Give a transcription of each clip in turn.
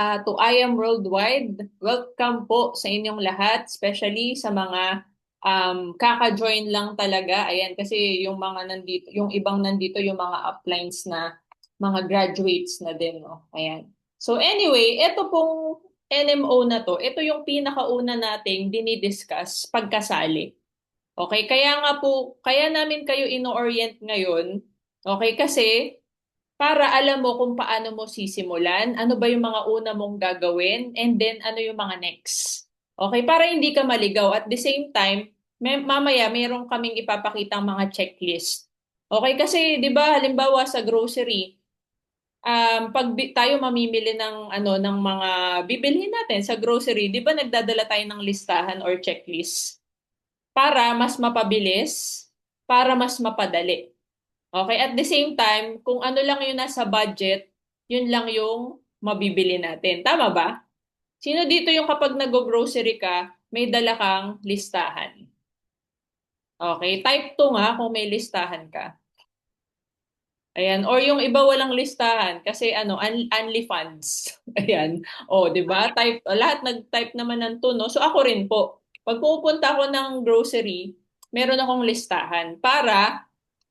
to I Am Worldwide. Welcome po sa inyong lahat, especially sa mga kaka-join lang talaga. Ayan, kasi yung mga nandito, yung ibang nandito, yung mga uplines na mga graduates na din, no? Ayan. So anyway, ito pong NMO na to, ito yung pinakauna nating dinidiscuss pagkasali. Okay, kaya nga po, kaya namin kayo ino-orient ngayon. Okay, kasi para alam mo kung paano mo sisimulan, ano ba yung mga una mong gagawin, and then ano yung mga next. Okay, para hindi ka maligaw. At the same time, mamaya mayroon kaming ipapakitang mga checklist. Okay, kasi 'di ba halimbawa sa grocery, pag tayo mamimili ng ano ng mga bibilhin natin sa grocery, 'di ba nagdadala tayo ng listahan or checklist para mas mapabilis, para mas mapadali. Okay, at the same time, kung ano lang yung nasa budget, yun lang yung mabibili natin. Tama ba? Sino dito yung kapag nag-grocery ka, may dala kang listahan? Okay, type 2 nga kung may listahan ka. Ayan, or yung iba walang listahan kasi ano, only funds. Ayan. O, 'di ba? Type lahat nag-type naman ng 2, no? So ako rin po. Pag pupunta ako ng grocery, meron akong listahan para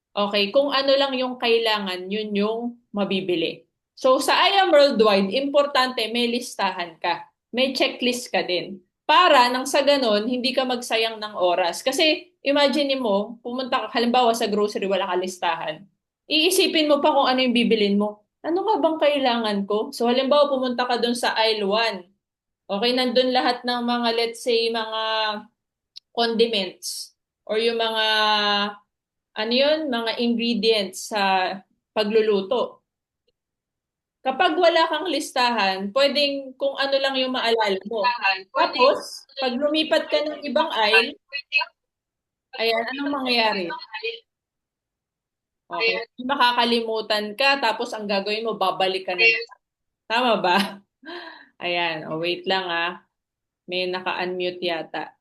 okay, kung ano lang yung kailangan, yun yung mabibili. So sa I Am Worldwide, importante may listahan ka. May checklist ka din. Para nang sa ganun, hindi ka magsayang ng oras. Kasi imagine mo, pumunta ka halimbawa sa grocery, wala ka listahan. Iisipin mo pa kung ano yung bibilin mo. Ano nga bang kailangan ko? So halimbawa pumunta ka dun sa aisle 1. Okay, nandun lahat ng mga, let's say, mga condiments or yung mga ano yun, mga ingredients sa pagluluto. Kapag wala kang listahan, pwedeng kung ano lang yung maalala mo. Tapos, pag lumipat ka ng ibang aisle, ayan, anong mangyayari? Okay, makakalimutan ka, tapos ang gagawin mo, babalik ka na. Tama ba? Ayan, oh, wait lang ah. May naka-unmute yata.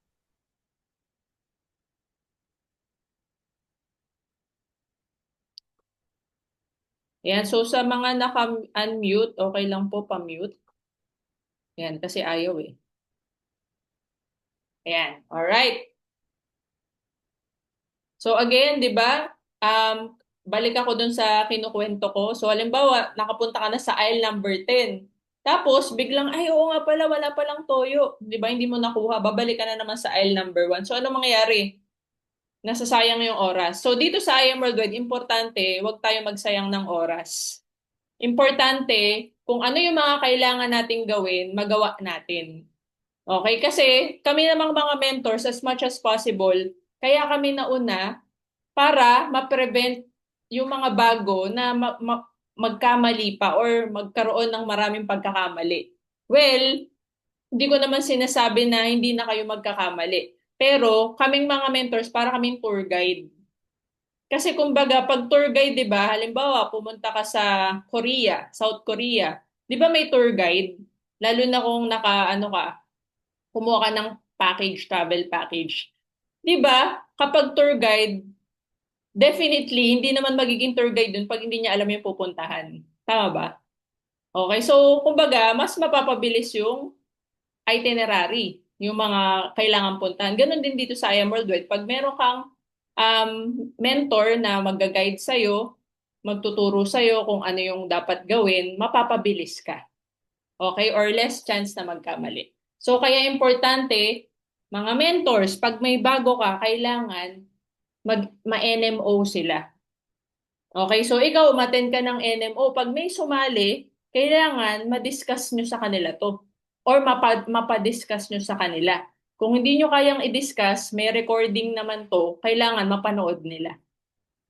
Ayan, so sa mga naka-unmute, okay lang po pa-mute. Ayan, kasi ayaw eh. Ayan, alright. So again, 'di ba? Balik ako dun sa kinukuwento ko. So halimbawa, nakapunta ka na sa aisle number 10. Tapos biglang ay oo nga pala wala palang toyo, 'di ba? Hindi mo nakuha. Babalik ka na naman sa aisle number 1. So ano mangyayari? Nasasayang yung oras. So dito sa I Am Worldwide, importante, huwag tayo magsayang ng oras. Importante, kung ano yung mga kailangan nating gawin, magawa natin. Okay? Kasi kami namang mga mentors, as much as possible, kaya kami nauna para ma-prevent yung mga bago na magkamali pa or magkaroon ng maraming pagkakamali. Well, hindi ko naman sinasabi na hindi na kayo magkakamali. Pero kaming mga mentors, para kaming tour guide. Kasi kumbaga, pag tour guide, di ba, halimbawa, pumunta ka sa Korea, South Korea, di ba may tour guide? Lalo na kung ano ka, kumuha ka ng package, travel package. Di ba, kapag tour guide, definitely, hindi naman magiging tour guide dun pag hindi niya alam yung pupuntahan. Tama ba? Okay, so kumbaga, mas mapapabilis yung itinerary, yung mga kailangan puntahan. Ganon din dito sa I Am Worldwide. Pag meron kang mentor na mag-guide sa'yo, magtuturo sa'yo kung ano yung dapat gawin, mapapabilis ka. Okay? Or less chance na magkamali. So, kaya importante, mga mentors, pag may bago ka, kailangan ma-NMO sila. Okay, so ikaw, umattend ka ng NMO. Pag may sumali, kailangan ma-discuss nyo sa kanila to. Or mapadiscuss nyo sa kanila. Kung hindi nyo kayang i-discuss, may recording naman to, kailangan mapanood nila.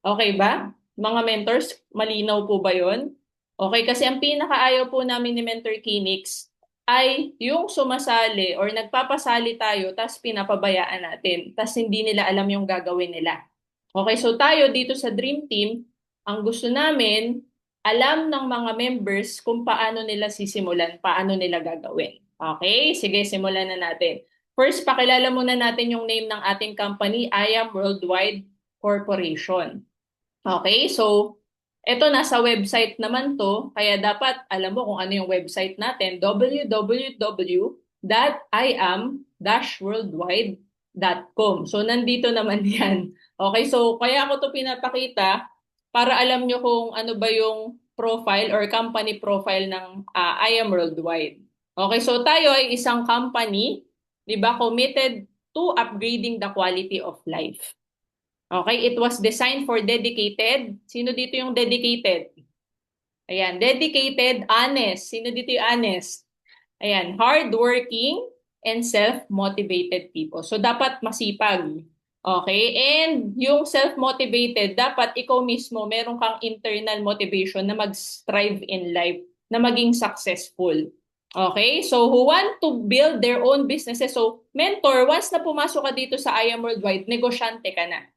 Okay ba? Mga mentors, malinaw po ba yon? Okay, kasi ang pinakaayaw po namin ni Mentor Kinix ay yung sumasali or nagpapasali tayo tapos pinapabayaan natin. Tapos hindi nila alam yung gagawin nila. Okay, so tayo dito sa Dream Team, ang gusto namin, alam ng mga members kung paano nila sisimulan, paano nila gagawin. Okay, sige, simulan na natin. First, pakilala muna natin yung name ng ating company, I Am Worldwide Corporation. Okay, so Eto, nasa website naman to, kaya dapat alam mo kung ano yung website natin, www.iam-worldwide.com. So, nandito naman yan. Okay, so kaya ako to pinapakita para alam nyo kung ano ba yung profile or company profile ng I Am Worldwide. Okay, so tayo ay isang company, di ba, committed to upgrading the quality of life. Okay, it was designed for dedicated. Sino dito yung dedicated? Ayan, dedicated, honest. Sino dito yung honest? Ayan, hardworking and self-motivated people. So, dapat masipag. Okay? And yung self-motivated, dapat ikaw mismo, meron kang internal motivation na mag-strive in life, na maging successful. Okay? So, who want to build their own businesses. So, mentor, once na pumasok ka dito sa I Am Worldwide, negosyante ka na.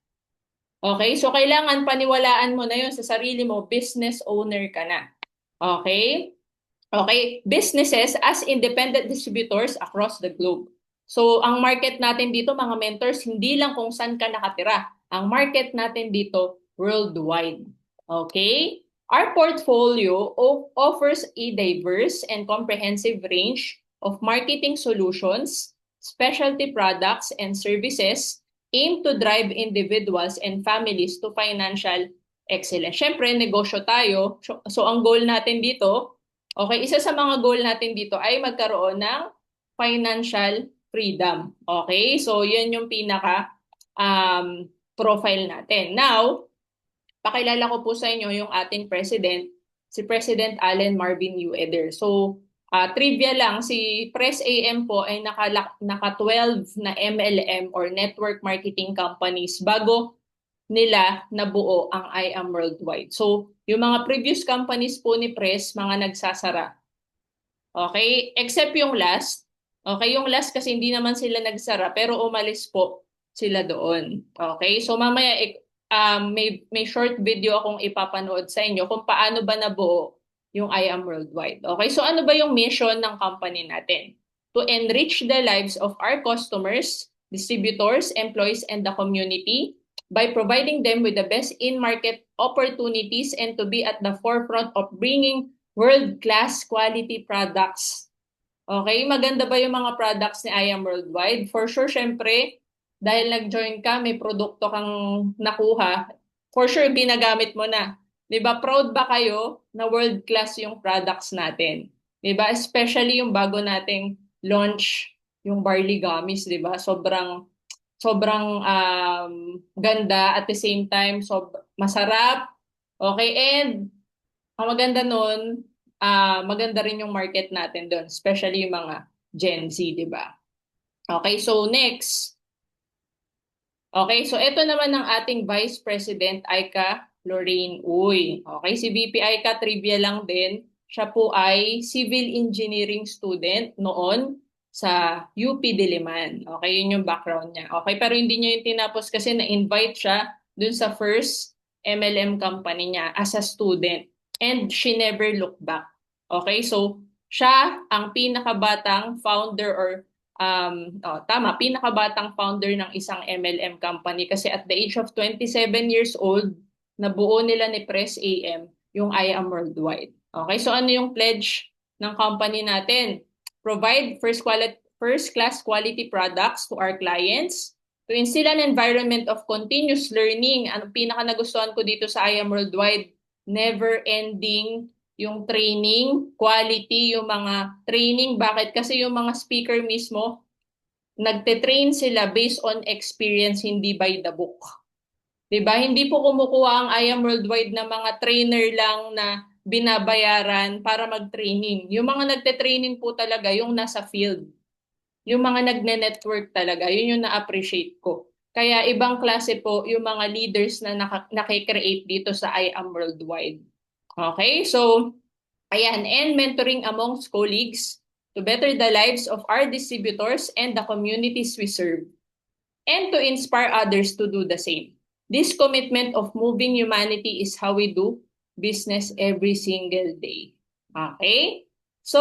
Okay? So, kailangan paniwalaan mo na yun sa sarili mo, business owner ka na. Okay? Okay? Businesses as independent distributors across the globe. So, ang market natin dito, mga mentors, hindi lang kung saan ka nakatira. Ang market natin dito, worldwide. Okay? Our portfolio offers a diverse and comprehensive range of marketing solutions, specialty products, and services aimed to drive individuals and families to financial excellence. Siyempre, negosyo tayo. So, ang goal natin dito, okay, isa sa mga goal natin dito ay magkaroon ng financial freedom. Okay? So, yan yung pinaka profile natin. Now, pakilala ko po sa inyo yung ating president, si President Allen Marvin U. Eder. So, trivia lang, si Press AM po ay naka 12 na MLM or network marketing companies bago nila nabuo ang I Am Worldwide. So, yung mga previous companies po ni Press, mga nagsasara. Okay? Except yung last. Okay? Yung last kasi hindi naman sila nagsara, pero umalis po sila doon. Okay? So, mamaya may short video akong ipapanood sa inyo kung paano ba nabuo yung I Am Worldwide. Okay? So, ano ba yung mission ng company natin? To enrich the lives of our customers, distributors, employees, and the community by providing them with the best in-market opportunities and to be at the forefront of bringing world-class quality products. Okay? Maganda ba yung mga products ni I Am Worldwide? For sure, syempre, dahil nag-join ka, may produkto kang nakuha, for sure, ginagamit mo na. 'Di ba? Proud ba kayo na world-class yung products natin? 'Di ba? Especially yung bago nating launch, yung barley gummies, 'di ba? Sobrang ganda at the same time masarap. Okay, and ang maganda nun, maganda rin yung market natin doon, especially yung mga Gen Z, di ba? Okay, so next. Okay, so ito naman ang ating Vice President, Aika Lorraine Uy. Okay, si VP Aika, trivia lang din. Siya po ay civil engineering student noon sa UP Diliman. Okay, yun yung background niya. Okay, pero hindi niya yung tinapos kasi na-invite siya dun sa first MLM company niya as a student. And she never looked back. Okay, so siya ang pinakabatang founder or pinakabatang founder ng isang MLM company kasi at the age of 27 years old, nabuo nila ni Press AM yung I Am Worldwide. Okay, so ano yung pledge ng company natin? Provide first-class quality products to our clients, to instill an environment of continuous learning. Ano pinaka nagustuhan ko dito sa I Am Worldwide? Never-ending yung training, quality, yung mga training. Bakit? Kasi yung mga speaker mismo, nagte-train sila based on experience, hindi by the book. 'Di ba? Hindi po kumukuha ang I Am Worldwide na mga trainer lang na binabayaran para mag-training. Yung mga nagte-training po talaga, yung nasa field. Yung mga nagne-network talaga, yun yung na-appreciate ko. Kaya ibang klase po yung mga leaders na nakikreate dito sa I Am Worldwide. Okay, so ayan, and mentoring amongst colleagues to better the lives of our distributors and the communities we serve, and to inspire others to do the same. This commitment of moving humanity is how we do business every single day. Okay? So,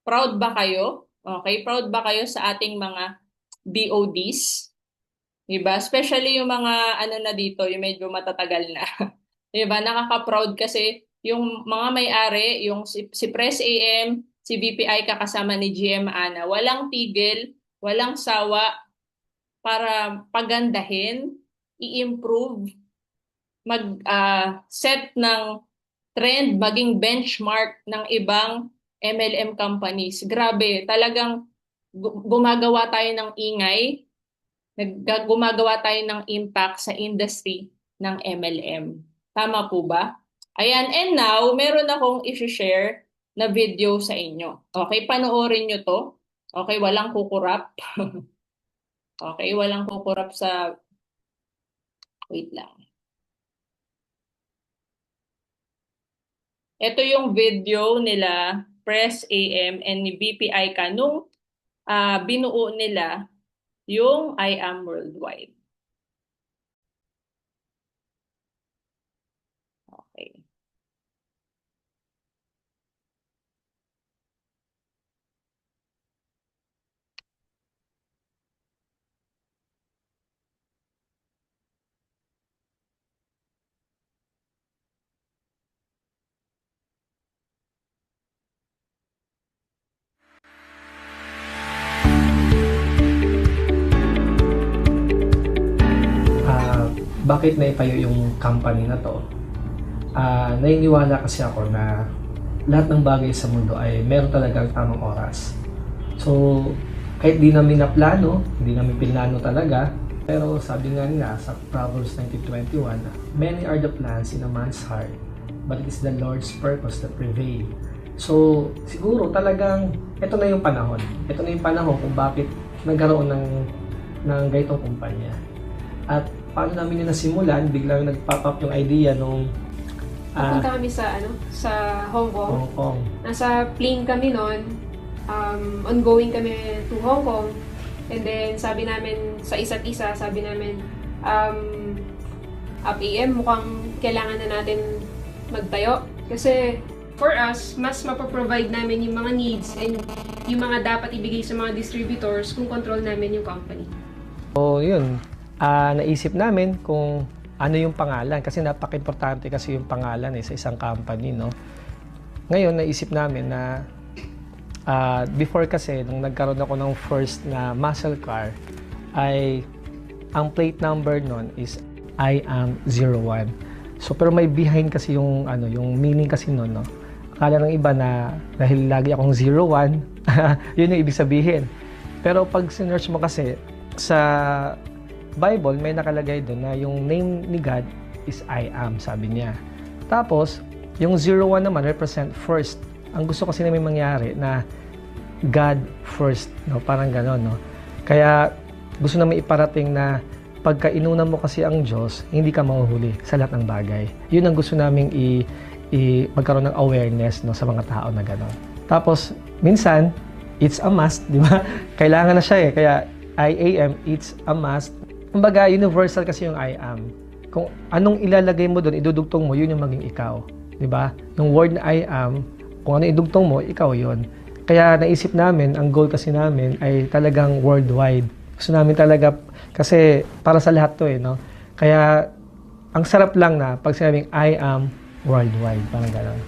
proud ba kayo? Okay, proud ba kayo sa ating mga BODs? Diba? Especially yung mga ano na dito, yung medyo matatagal na. Diba? Nakaka-proud kasi yung mga may-ari, yung si Press AM, si BPI kasama ni GM Ana, walang tigil, walang sawa para pagandahin, i-improve, mag-set ng trend, maging benchmark ng ibang MLM companies. Grabe, talagang gumagawa tayo ng ingay, gumagawa tayo ng impact sa industry ng MLM. Tama po ba? Ayan, and now, meron akong i-share na video sa inyo. Okay, panoorin nyo to. Okay, walang kukurap. Okay, walang kukurap sa... Wait lang. Ito yung video nila, Press AM and ni BPI nung binuo nila yung I Am Worldwide. Okay. Bakit naitayo yung company na to? Naniniwala kasi ako na lahat ng bagay sa mundo ay meron talagang tamang oras. So, kahit di namin naplano, hindi namin pinlano talaga, pero sabi nga nila sa Proverbs 19:21, many are the plans in a man's heart, but it is the Lord's purpose that prevail. So, siguro talagang ito na yung panahon. Ito na yung panahon kung bakit nagkaroon ng ganitong kumpanya. At paano namin yun nasimulan, biglang nag-pop up yung idea nung Napunta kami sa Hong Kong. Hong Kong. Nasa plane kami noon. Ongoing kami to Hong Kong. And then, sabi namin sa isa't isa, AM, mukhang kailangan na natin magtayo. Kasi, for us, mas mapaprovide namin yung mga needs and yung mga dapat ibigay sa mga distributors kung control namin yung company. So, yun. Naisip namin kung ano yung pangalan kasi napaka-importante kasi yung pangalan sa isang company, no? Ngayon naisip namin na before kasi nung nagkaroon ako ng first na muscle car ay ang plate number nun is I am 01. So pero may behind kasi yung yung meaning kasi nun, no? Akala ng iba na dahil lagi akong 01, yun yung ibig sabihin. Pero pag sinearch mo kasi sa Bible, may nakalagay doon na yung name ni God is I am, sabi niya. Tapos, yung 01 naman represent first. Ang gusto kasi namin mangyari na God first, no? Parang gano'n, no? Kaya gusto namin iparating na pagka inuna mo kasi ang Diyos, hindi ka mahuhuli sa lahat ng bagay. Yun ang gusto namin magkaroon ng awareness, no, sa mga tao na gano'n. Tapos, minsan, it's a must, di ba? Kailangan na siya Kaya I am, it's a must. Kumbaga, universal kasi yung I am. Kung anong ilalagay mo doon, idudugtong mo, yun yung maging ikaw. Diba? Yung word na I am, kung ano idugtong mo, ikaw yun. Kaya naisip namin, ang goal kasi namin ay talagang worldwide. Gusto namin talaga, kasi para sa lahat to no? Kaya, ang sarap lang na pag sinabing I am worldwide. Parang gano'n.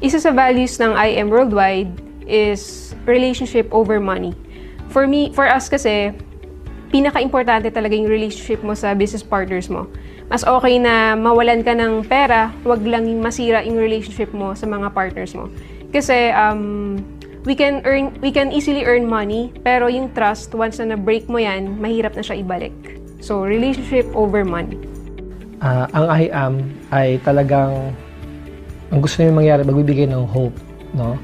Isa sa values ng I am worldwide is relationship over money. For us kasi, pinaka-importante talaga yung relationship mo sa business partners mo. Mas okay na mawalan ka ng pera, wag lang yung masira yung relationship mo sa mga partners mo. Kasi we can easily earn money, pero yung trust, once na na-break mo yan, mahirap na siya ibalik. So, relationship over money. Ang I am ay talagang ang gusto niyo mangyari, magbibigay ng hope, no?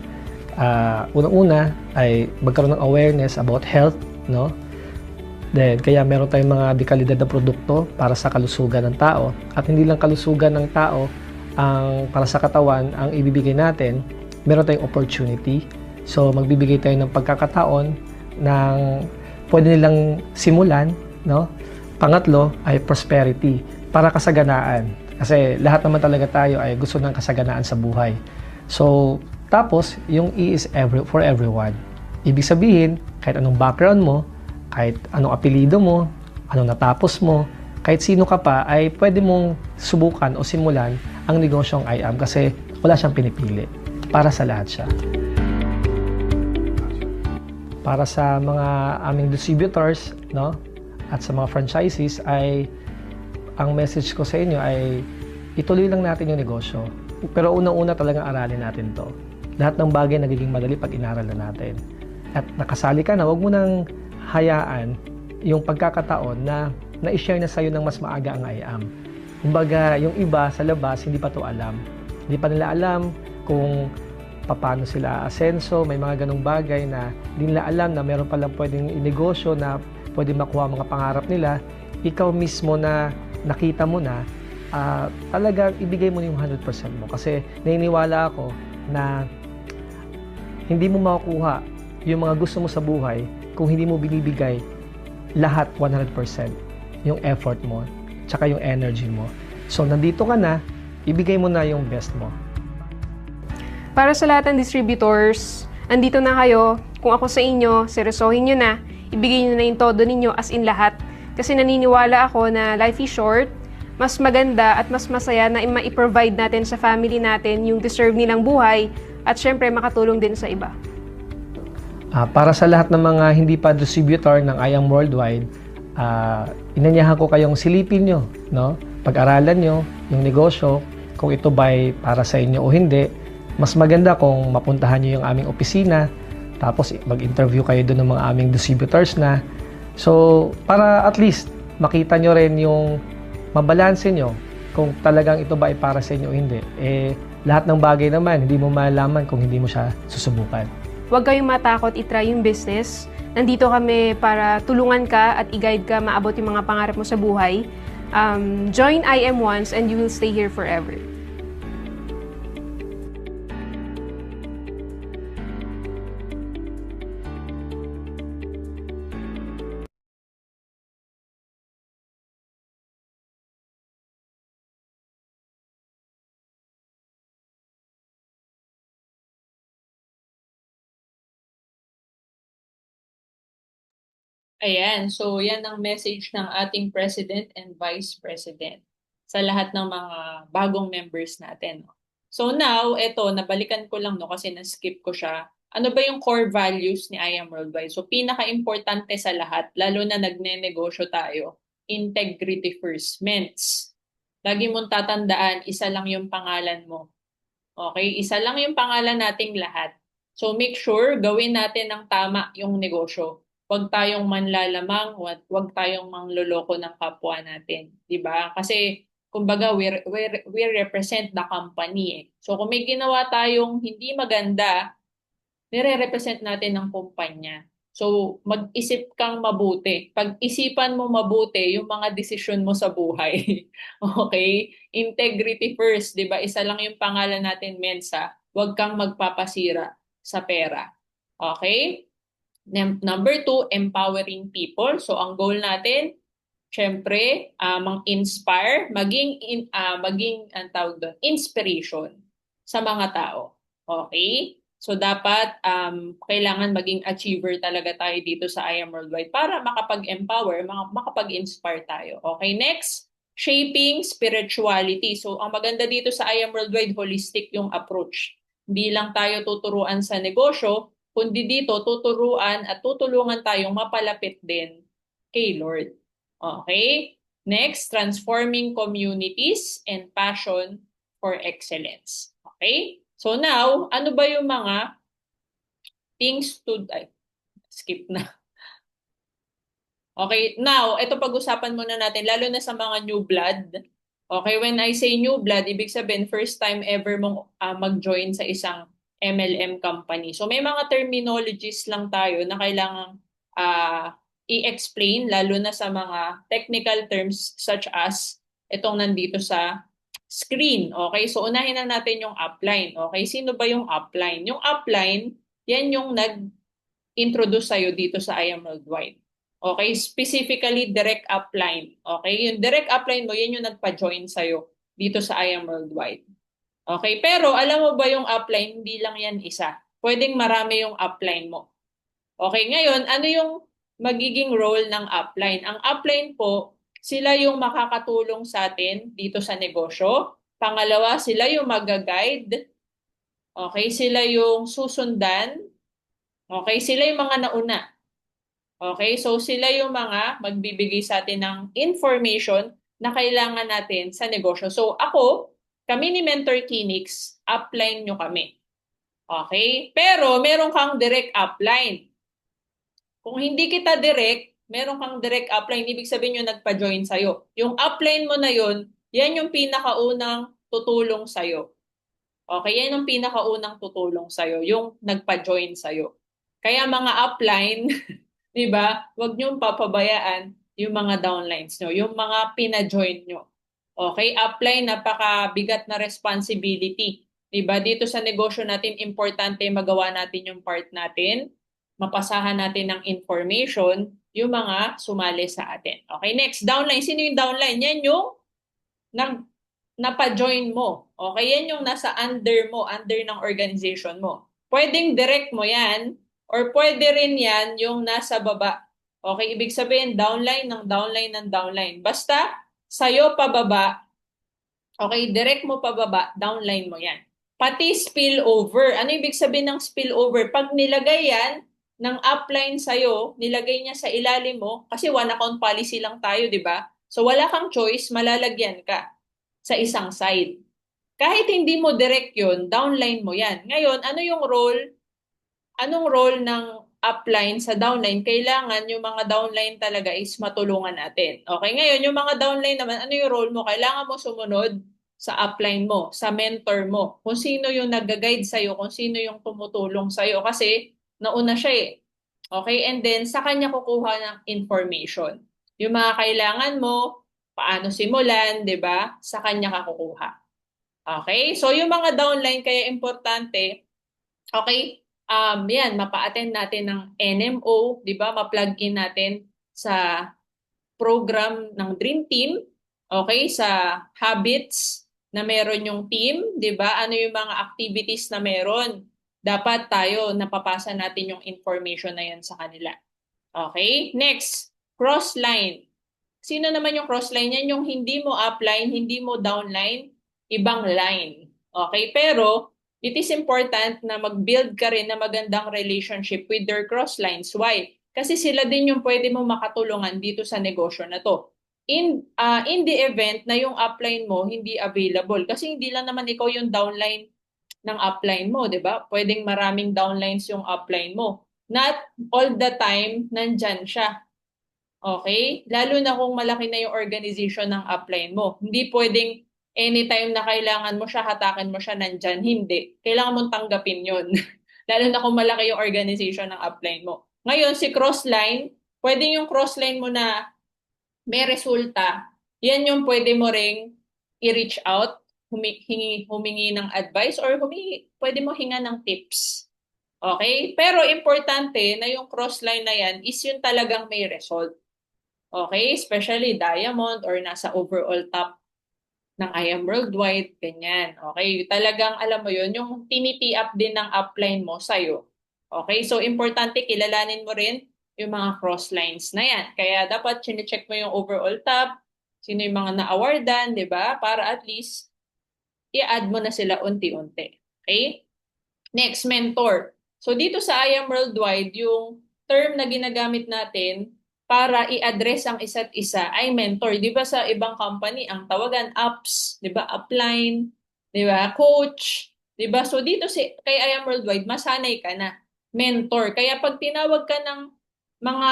Unang-una ay magkaroon ng awareness about health, no? Then, kaya meron tayong mga dekalidad na produkto para sa kalusugan ng tao. At hindi lang kalusugan ng tao ang para sa katawan ang ibibigay natin, meron tayong opportunity. So, magbibigay tayo ng pagkakataon ng pwede nilang simulan, no? Pangatlo ay prosperity, para kasaganaan. Kasi lahat naman talaga tayo ay gusto ng kasaganaan sa buhay. So, tapos, yung E is for everyone. Ibig sabihin, kahit anong background mo, kahit anong apelido mo, anong natapos mo, kahit sino ka pa ay pwede mong subukan o simulan ang negosyong IAM kasi wala siyang pinipili. Para sa lahat siya. Para sa mga aming distributors, no, at sa mga franchisees ay ang message ko sa inyo ay ituloy lang natin yung negosyo. Pero unang-una talagang aralin natin to. Lahat ng bagay nagiging madali pag inaral na natin. At nakasali ka na, huwag mo nang hayaan yung pagkakataon na na-share na sa'yo ng mas maaga ang IAM. Kumbaga, yung iba sa labas, hindi pa to alam. Hindi pa nila alam kung paano sila asenso, may mga ganong bagay na hindi nila alam na meron palang pwedeng inegosyo na pwede makuha mga pangarap nila. Ikaw mismo na nakita mo na, talagang ibigay mo yung 100% mo. Kasi naniniwala ako na hindi mo makukuha yung mga gusto mo sa buhay kung hindi mo binibigay lahat 100%. Yung effort mo, tsaka yung energy mo. So, nandito ka na, ibigay mo na yung best mo. Para sa lahat ng distributors, andito na kayo. Kung ako sa inyo, seryosohin nyo na. Ibigay nyo na yung todo ninyo as in lahat. Kasi naniniwala ako na life is short, mas maganda at mas masaya na ma-provide natin sa family natin yung deserve nilang buhay at syempre makatulong din sa iba. Para sa lahat ng mga hindi pa distributor ng IAM Worldwide, inanyahan ko kayong silipin nyo, no? Pag-aralan nyo yung negosyo, kung ito ba'y para sa inyo o hindi. Mas maganda kung mapuntahan nyo yung aming opisina, tapos mag-interview kayo doon ng mga aming distributors na. So, para at least makita nyo rin yung mabalanse nyo kung talagang ito ba ay para sa inyo o hindi. Lahat ng bagay naman, hindi mo malalaman kung hindi mo siya susubukan. Huwag kayong matakot i-try yung business. Nandito kami para tulungan ka at i-guide ka maabot yung mga pangarap mo sa buhay. Join IM once and you will stay here forever. Ayan, so yan ang message ng ating President and Vice President sa lahat ng mga bagong members natin. So now, eto, nabalikan ko lang no kasi na-skip ko siya. Ano ba yung core values ni I Am Worldwide? So pinaka-importante sa lahat, lalo na nagne-negosyo tayo, integrity first. Ments, lagi mong tatandaan, isa lang yung pangalan mo. Okay? Isa lang yung pangalan nating lahat. So make sure gawin natin ng tama yung negosyo. Huwag tayong manlalamang, huwag tayong mangloloko ng kapwa natin, 'di ba? Kasi kumbaga we represent the company eh. So kung may ginawa tayong hindi maganda, nire-represent natin ang kumpanya. So mag-isip kang mabuti. Pag-isipan mo mabuti yung mga desisyon mo sa buhay. Okay? Integrity first, 'di ba? Isa lang yung pangalan natin, Mensa. Huwag kang magpapasira sa pera. Okay? Number two, empowering people. So, ang goal natin, syempre, mag-inspire, maging ang tawag doon, inspiration sa mga tao. Okay? So, dapat, kailangan maging achiever talaga tayo dito sa I Am Worldwide para makapag-empower, makapag-inspire tayo. Okay, next, shaping spirituality. So, ang maganda dito sa I Am Worldwide, holistic yung approach. Hindi lang tayo tuturuan sa negosyo, kundi dito tuturuan at tutulungan tayong mapalapit din kay Lord. Okay? Next, transforming communities and passion for excellence. Okay? So now, ano ba yung mga things to... Ay, skip na. Okay, now, ito pag-usapan muna natin, lalo na sa mga new blood. Okay, when I say new blood, ibig sabihin, first time ever mong mag-join sa isang MLM company. So may mga terminologies lang tayo na kailangang i-explain lalo na sa mga technical terms such as itong nandito sa screen. Okay? So unahin na natin yung upline. Okay? Sino ba yung upline? Yung upline, yan yung nag-introduce sa'yo dito sa I Am Worldwide. Okay? Specifically, direct upline. Okay? Yung direct upline mo, yan yung nagpa-join sa'yo dito sa I Am Worldwide. Okay, pero alam mo ba yung upline, hindi lang yan isa. Pwedeng marami yung upline mo. Okay, ngayon, ano yung magiging role ng upline? Ang upline po, Sila yung makakatulong sa atin dito sa negosyo. Pangalawa, sila yung mag-guide. Okay, sila yung susundan. Okay, sila yung mga nauna. Okay, so sila yung mga magbibigay sa atin ng information na kailangan natin sa negosyo. So ako, kami ni Mentor Kinix, upline nyo kami. Okay? Pero meron kang direct upline. Kung hindi kita direct, meron kang direct upline, ibig sabihin yung nagpa-join sa'yo. Yung upline mo na yun, yan yung pinakaunang tutulong sa'yo. Okay, yan yung pinakaunang tutulong sa'yo, yung nagpa-join sa'yo. Kaya mga upline, di ba, huwag niyong papabayaan yung mga downlines nyo, yung mga pina-join nyo. Okay, upline, napakabigat na responsibility. Di ba, dito sa negosyo natin, importante magawa natin yung part natin, mapasahan natin ng information, yung mga sumali sa atin. Okay, next, downline. Sino yung downline? Yan yung nag napa-join mo. Okay, yan yung nasa under mo, under ng organization mo. Pwedeng direct mo yan or pwede rin yan yung nasa baba. Okay, ibig sabihin downline ng downline ng downline. Basta sa'yo pababa, okay, direct mo pababa, downline mo yan. Pati spillover. Ano ibig sabihin ng spillover? Pag nilagay yan ng upline sa'yo, nilagay niya sa ilalim mo, kasi one account policy lang tayo, di ba? So wala kang choice, malalagyan ka sa isang side. Kahit hindi mo direct yun, downline mo yan. Ngayon, ano yung role? Anong role ng upline sa downline? Kailangan yung mga downline talaga is matulungan natin. Okay, ngayon, yung mga downline naman, ano yung role mo? Kailangan mo sumunod sa upline mo, sa mentor mo. Kung sino yung nag-guide sa'yo, kung sino yung tumutulong sa'yo. Kasi nauna siya eh. Okay, and then sa kanya kukuha ng information. Yung mga kailangan mo, paano simulan, 'di ba? Sa kanya ka kukuha. Okay? So yung mga downline kaya importante, okay? Yan, mapa-attend natin ng NMO, 'di ba? Ma-plug in natin sa program ng Dream Team, okay? Sa habits na meron yung team, 'di ba? Ano yung mga activities na meron? Dapat tayo napapasa natin yung information na yan sa kanila. Okay? Next, cross-line. Sino naman yung cross-line? Yan yung hindi mo upline, hindi mo downline, ibang line. Okay? Pero, it is important na mag-build ka rin na magandang relationship with their cross-lines. Why? Kasi sila din yung pwede mo makatulungan dito sa negosyo na to. In the event na yung upline mo hindi available. Kasi hindi lang naman ikaw yung downline ng upline mo, di ba? Pwedeng maraming downlines yung upline mo. Not all the time, nandyan siya. Okay? Lalo na kung malaki na yung organization ng upline mo. Hindi pwedeng anytime na kailangan mo siya, hatakin mo siya, nandyan. Hindi. Kailangan mong tanggapin yun. Lalo na kung malaki yung organization ng upline mo. Ngayon, si crossline, pwedeng yung crossline mo na may resulta, yan yung pwede mo ring i-reach out, humingi ng advice, or pwede mo hinga ng tips. Okay? Pero importante na yung crossline na yan is yung talagang may result. Okay? Especially diamond or nasa overall top ng I Am Worldwide, ganyan. Okay? Talagang alam mo yun, yung tiniti up din ng upline mo sa'yo. Okay? So, importante, kilalanin mo rin yung mga cross lines na yan. Kaya dapat chine-check mo yung overall top, sino yung mga na-awardan, di ba? Para at least i-add mo na sila unti-unti. Okay? Next, mentor. So dito sa I Am Worldwide, yung term na ginagamit natin para i-address ang isa't isa ay mentor. Di ba sa ibang company, ang tawagan apps, di ba? Upline, di ba? Coach, di ba? So dito kay I Am Worldwide, masanay ka na. Mentor. Kaya pag tinawag ka ng mga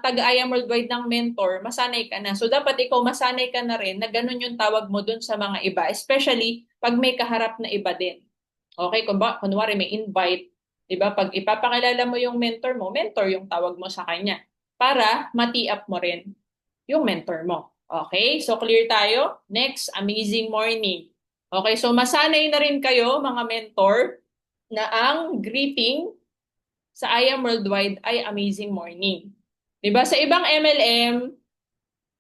taga-I Am Worldwide ng mentor, masanay ka na. So, dapat ikaw masanay ka na rin na ganun yung tawag mo dun sa mga iba. Especially, pag may kaharap na iba din. Okay? Kunwari may invite. Diba? Pag ipapakilala mo yung mentor yung tawag mo sa kanya. Para mati-up mo rin yung mentor mo. Okay? So, clear tayo? Next, amazing morning. Okay? So, masanay na rin kayo, mga mentor, na ang greeting sa I Am Worldwide ay amazing morning. 'Di ba? Sa ibang MLM,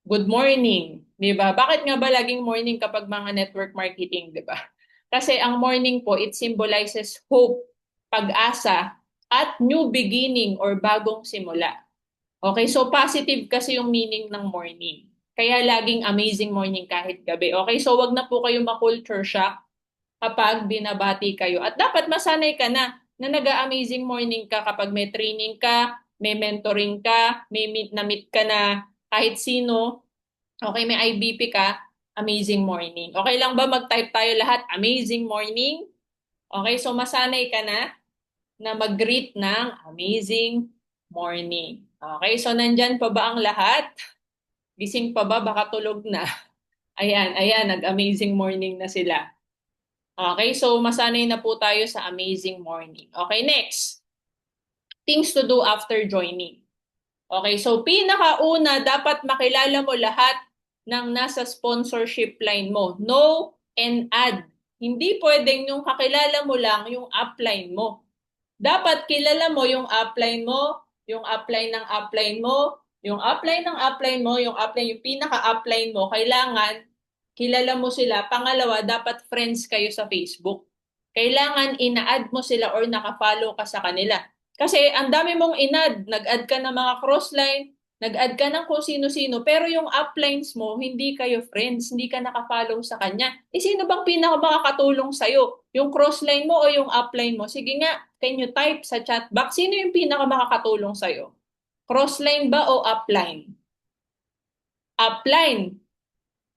good morning, 'di ba? Bakit nga ba laging morning kapag mga network marketing, 'di ba? Kasi ang morning po, it symbolizes hope, pag-asa, at new beginning or bagong simula. Okay, so positive kasi yung meaning ng morning. Kaya laging amazing morning kahit gabi. Okay, so wag na po kayo ma-culture shock kapag binabati kayo. At dapat masanay ka na nag-amazing morning ka kapag may training ka, may mentoring ka, may meet na meet ka na kahit sino. Okay, may IBP ka, amazing morning. Okay lang ba mag-type tayo lahat, amazing morning? Okay, so masanay ka na mag-greet ng amazing morning. Okay, so nandyan pa ba ang lahat? Gising pa ba? Baka tulog na. Ayan, ayan, nag-amazing morning na sila. Okay, so masanay na po tayo sa amazing morning. Okay, next. Things to do after joining. Okay, so pinakauna, dapat makilala mo lahat ng nasa sponsorship line mo. Know and add. Hindi pwedeng yung kakilala mo lang yung upline mo. Dapat kilala mo yung upline mo, yung upline ng upline mo, yung upline ng upline mo, yung upline, yung pinaka-upline mo, kailangan kilala mo sila. Pangalawa, dapat friends kayo sa Facebook. Kailangan ina-add mo sila or naka-follow ka sa kanila. Kasi ang dami mong in-add, nag-add ka ng mga crossline, nag-add ka ng kung sino-sino, pero yung uplines mo, hindi kayo friends, hindi ka naka-follow sa kanya. Sino bang pinaka-makakatulong sa'yo? Yung crossline mo o yung upline mo? Sige nga, can you type sa chat box? Sino yung pinaka-makakatulong sa'yo? Crossline ba o upline? Upline.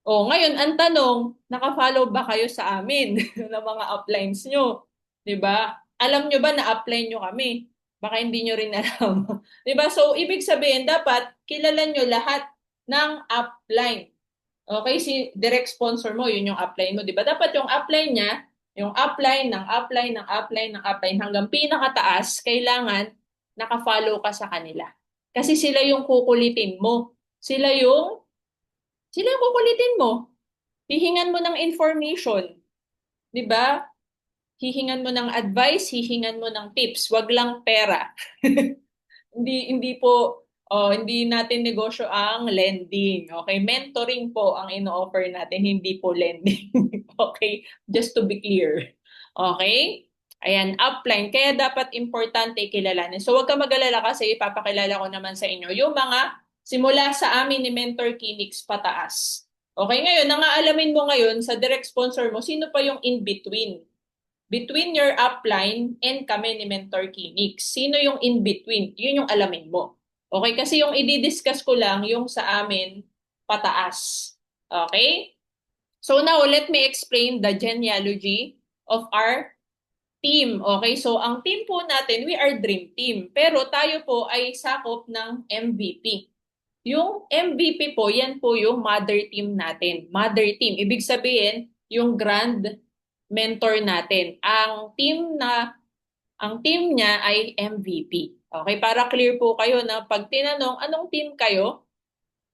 O, ngayon, ang tanong, naka-follow ba kayo sa amin ng mga uplines nyo? 'Di ba? Alam nyo ba na upline nyo kami? Baka hindi nyo rin alam. 'Di ba? So, ibig sabihin, dapat kilala nyo lahat ng upline. Okay, si direct sponsor mo, yun yung upline mo, 'di ba? Dapat yung upline niya, yung upline ng upline ng upline ng upline hanggang pinakataas, kailangan naka-follow ka sa kanila. Kasi sila yung kukulitin mo. Sila yung kukulitin mo. Hihingan mo ng information, 'di ba? Hihingan mo ng advice, hihingan mo ng tips, wag lang pera. Hindi po hindi natin negosyo ang lending. Okay, mentoring po ang ino-offer natin, hindi po lending. Okay? Just to be clear. Okay? Ayan, upline. Kaya dapat importante kilalanin. So wag ka mag-alala kasi ipapakilala ko naman sa inyo yung mga simula sa amin ni Mentor Kinix pataas. Okay, ngayon, nangaalamin mo ngayon sa direct sponsor mo, sino pa yung in-between? Between your upline and kami ni Mentor Kinix. Sino yung in-between? Yun yung alamin mo. Okay? Kasi yung i-discuss ko lang yung sa amin pataas. Okay? So now, let me explain the genealogy of our team. Okay? So ang team po natin, we are Dream Team. Pero tayo po ay sakop ng MVP. Yung MVP po, yan po yung mother team natin. Mother team. Ibig sabihin, yung grand mentor natin. Ang team niya ay MVP. Okay, para clear po kayo na pag tinanong anong team kayo,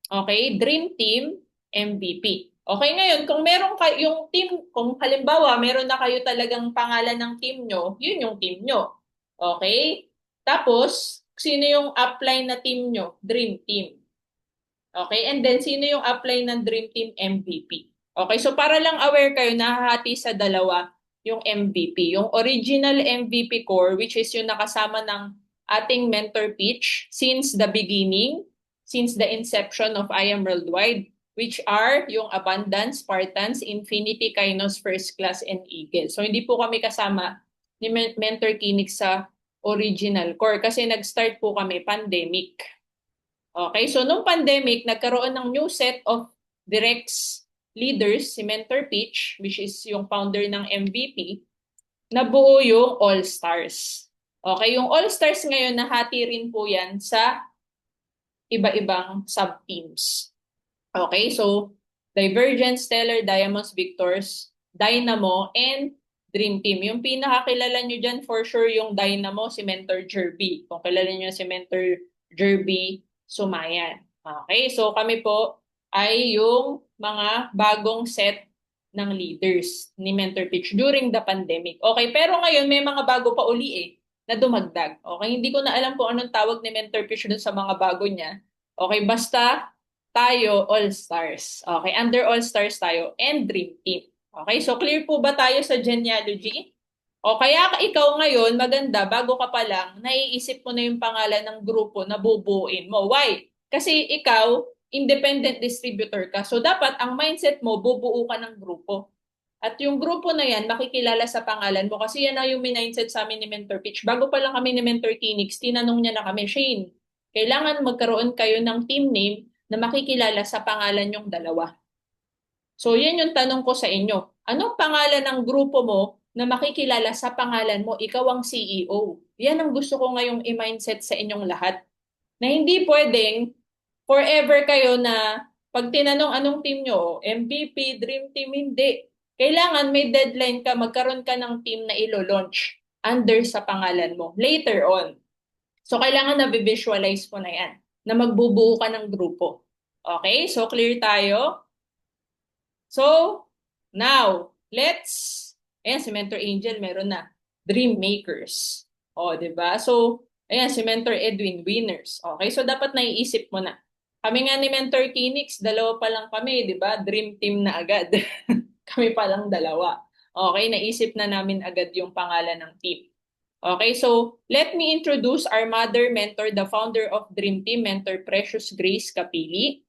okay, Dream Team, MVP. Okay, ngayon kung meron kayo yung team, kung halimbawa meron na kayo talagang pangalan ng team nyo, yun yung team nyo. Okay? Tapos, sino yung upline na team nyo? Dream Team. Okay, and then sino yung upline ng Dream Team? MVP. Okay, so para lang aware kayo, nahahati sa dalawa yung MVP. Yung original MVP core, which is yung nakasama ng ating mentor pitch since the beginning, since the inception of I Am Worldwide, which are yung Abundance, Spartans, Infinity, Kainos, First Class, and Eagle. So hindi po kami kasama ni Mentor Kinix sa original core kasi nag-start po kami pandemic. Okay, so nung pandemic, nagkaroon ng new set of directs leaders, si Mentor Pitch, which is yung founder ng MVP, nabuo yung All-Stars. Okay, yung All-Stars ngayon, nahati rin po yan sa iba-ibang sub-teams. Okay, so Divergent, Stellar, Diamonds, Victors, Dynamo, and Dream Team. Yung pinakakilala nyo dyan, for sure, yung Dynamo, si Mentor Jerby. Kung kilala nyo si Mentor Jerby Sumayan. Okay, so kami po ay yung mga bagong set ng leaders ni Mentor Pitch during the pandemic. Okay, pero ngayon may mga bago pa uli na dumagdag. Okay, hindi ko na alam kung anong tawag ni Mentor Pitch dun sa mga bago niya. Okay, basta tayo All-Stars. Okay, under All-Stars tayo and Dream Team. Okay, so clear po ba tayo sa genealogy? O kaya ikaw ngayon, maganda, bago ka pa lang, naiisip mo na yung pangalan ng grupo na bubuuin mo. Why? Kasi ikaw, independent distributor ka. So dapat ang mindset mo, bubuo ka ng grupo. At yung grupo na yan, makikilala sa pangalan mo. Kasi yan na yung mindset sa amin ni Mentor Pitch. Bago pa lang kami ni Mentor Kinix, tinanong niya na kami, Shane, kailangan magkaroon kayo ng team name na makikilala sa pangalan yung dalawa. So yan yung tanong ko sa inyo. Anong pangalan ng grupo mo na makikilala sa pangalan mo? Ikaw ang CEO. Yan ang gusto ko ngayong i-mindset sa inyong lahat. Na hindi pwedeng forever kayo na pag tinanong anong team nyo, MVP, Dream Team, hindi. Kailangan may deadline ka, magkaroon ka ng team na ilo-launch under sa pangalan mo later on. So, kailangan na-visualize mo na yan, na magbubuo ka ng grupo. Okay? So, clear tayo? So, now, ayan, si Mentor Angel, meron na. Dream Makers. O, di ba? So, ayan, si Mentor Edwin, Winners. Okay? So, dapat naiisip mo na. Kami nga ni Mentor Kinix, dalawa pa lang kami, di ba? Dream team na agad. Kami pa lang dalawa. Okay, naisip na namin agad yung pangalan ng team. Okay, so let me introduce our mother mentor, the founder of Dream Team, Mentor Precious Grace Capili.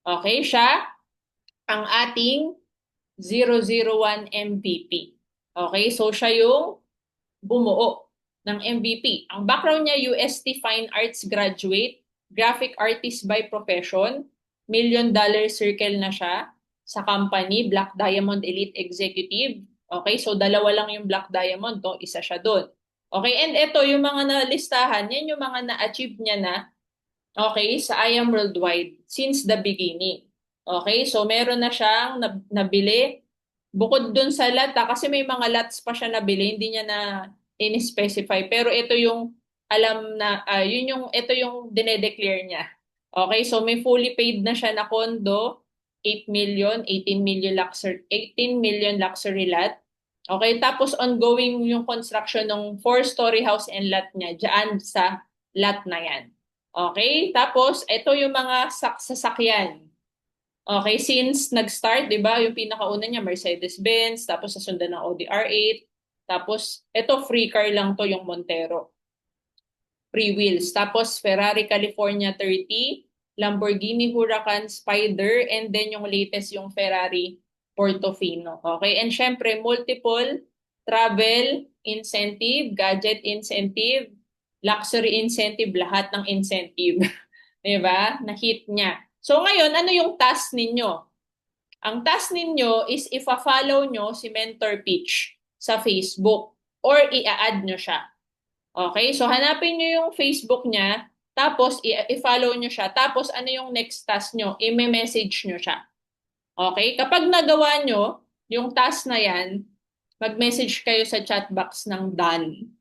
Okay, siya ang ating 001 MVP. Okay, so siya yung bumuo ng MVP. Ang background niya, UST Fine Arts graduate, graphic artist by profession, $1 million circle na siya sa company, Black Diamond Elite Executive. Okay, so dalawa lang yung Black Diamond, to, isa siya doon. Okay, and ito yung mga nalistahan, yan yung mga na-achieve niya na, okay, sa I Am Worldwide since the beginning. Okay, so meron na siyang nabili. Bukod dun sa lot, kasi may mga lots pa siya nabili, hindi niya na in-specify. Pero ito yung alam na, ito yung dinedeclare niya. Okay, so may fully paid na siya na condo, 8 million, 18 million luxury lot. Okay, tapos ongoing yung construction ng 4-story house and lot niya dyan sa lot na yan. Okay, tapos ito yung mga sasakyan. Okay, since nag-start, di ba, yung pinakauna niya, Mercedes-Benz, tapos nasundan ng Audi R8, tapos ito free car lang to yung Montero. Free wheels. Tapos Ferrari California 30, Lamborghini Huracan Spider, and then yung latest yung Ferrari Portofino. Okay? And syempre, multiple travel incentive, gadget incentive, luxury incentive, lahat ng incentive. Diba? Na-hit niya. So ngayon, ano yung task ninyo? Ang task ninyo is ifa-follow nyo si Mentor Pitch sa Facebook or i-add nyo siya. Okay? So hanapin nyo yung Facebook niya, tapos i-follow nyo siya, tapos ano yung next task nyo? I-message nyo siya. Okay? Kapag nagawa nyo yung task na yan, mag-message kayo sa chat box ng done.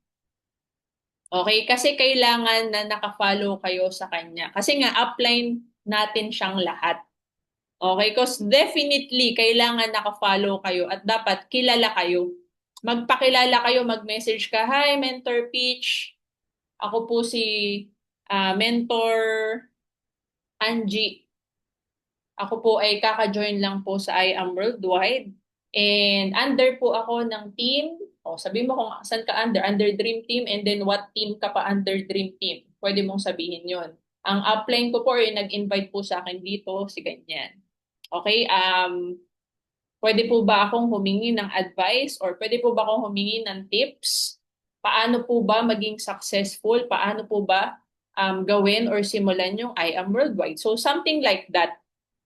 Okay? Kasi kailangan na nakafollow kayo sa kanya. Kasi nga, upline natin siyang lahat. Okay? Because definitely, kailangan nakafollow kayo at dapat kilala kayo. Magpakilala kayo, mag-message ka, Hi, Mentor Pitch. Ako po si Mentor Angie. Ako po ay kaka-join lang po sa I Am Worldwide. And under po ako ng team. O, sabihin mo kung saan ka under. Under Dream Team, and then what team ka pa under Dream Team. Pwede mong sabihin yon. Ang upline ko po, yung nag-invite po sa akin dito, si ganyan. Okay, pwede po ba akong humingi ng advice or pwede po ba akong humingi ng tips? Paano po ba maging successful? Paano po ba gawin or simulan yung I Am Worldwide? So, something like that.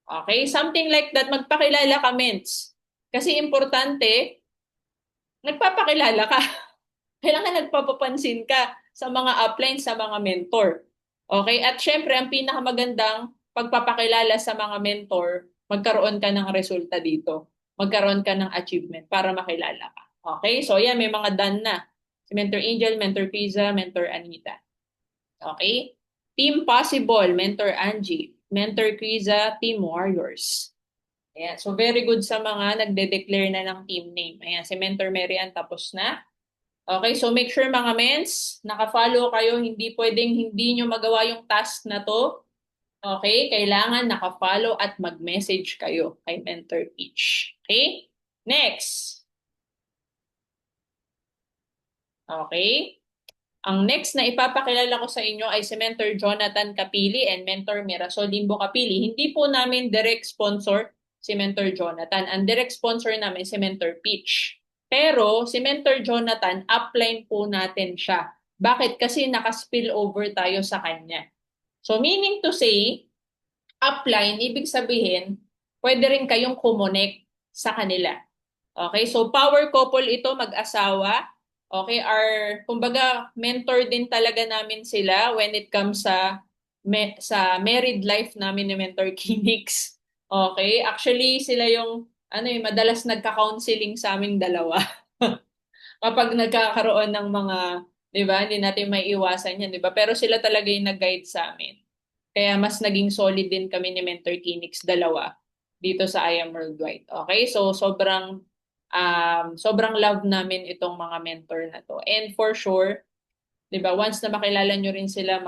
Okay? Something like that. Magpakilala ka, Ments. Kasi importante, nagpapakilala ka. Kailangan nagpapapansin ka sa mga upline, sa mga mentor. Okay? At syempre, ang pinakamagandang pagpapakilala sa mga mentor, magkaroon ka ng resulta dito. Magkaroon ka ng achievement para makilala ka. Okay? So, yan, may mga done na. Si Mentor Angel, Mentor Pizza, Mentor Anita. Okay? Team Possible, Mentor Angie. Mentor Kriza, Team Warriors. Ayan. So, very good sa mga nagde-declare na ng team name. Ayan, si Mentor Marian tapos na. Okay, so make sure mga mens, naka-follow kayo. Hindi pwedeng hindi nyo magawa yung task na to. Okay, kailangan naka-follow at mag-message kayo kay Mentor Pitch. Okay, next. Okay, Ang next na ipapakilala ko sa inyo ay si Mentor Jonathan Capili and Mentor Mirasol Limbo Capili. Hindi po namin direct sponsor si Mentor Jonathan. Ang direct sponsor namin si Mentor Peach. Pero si Mentor Jonathan, upline po natin siya. Bakit? Kasi naka-spill over tayo sa kanya. So meaning to say, upline, ibig sabihin, pwede rin kayong kumonek sa kanila. Okay, so power couple ito, mag-asawa. Okay, kumbaga, mentor din talaga namin sila when it comes sa married life namin ni Mentor Kinix. Okay, actually, sila yung, madalas nagka-counseling sa aming dalawa. Kapag nagkakaroon ng mga, di ba, hindi natin may iwasan yan, di ba? Pero sila talaga yung nag-guide sa amin. Kaya mas naging solid din kami ni Mentor Kinix dalawa dito sa I Am Worldwide. Okay? So sobrang love namin itong mga mentor na to. And for sure, 'di ba, once na makilala nyo rin sila,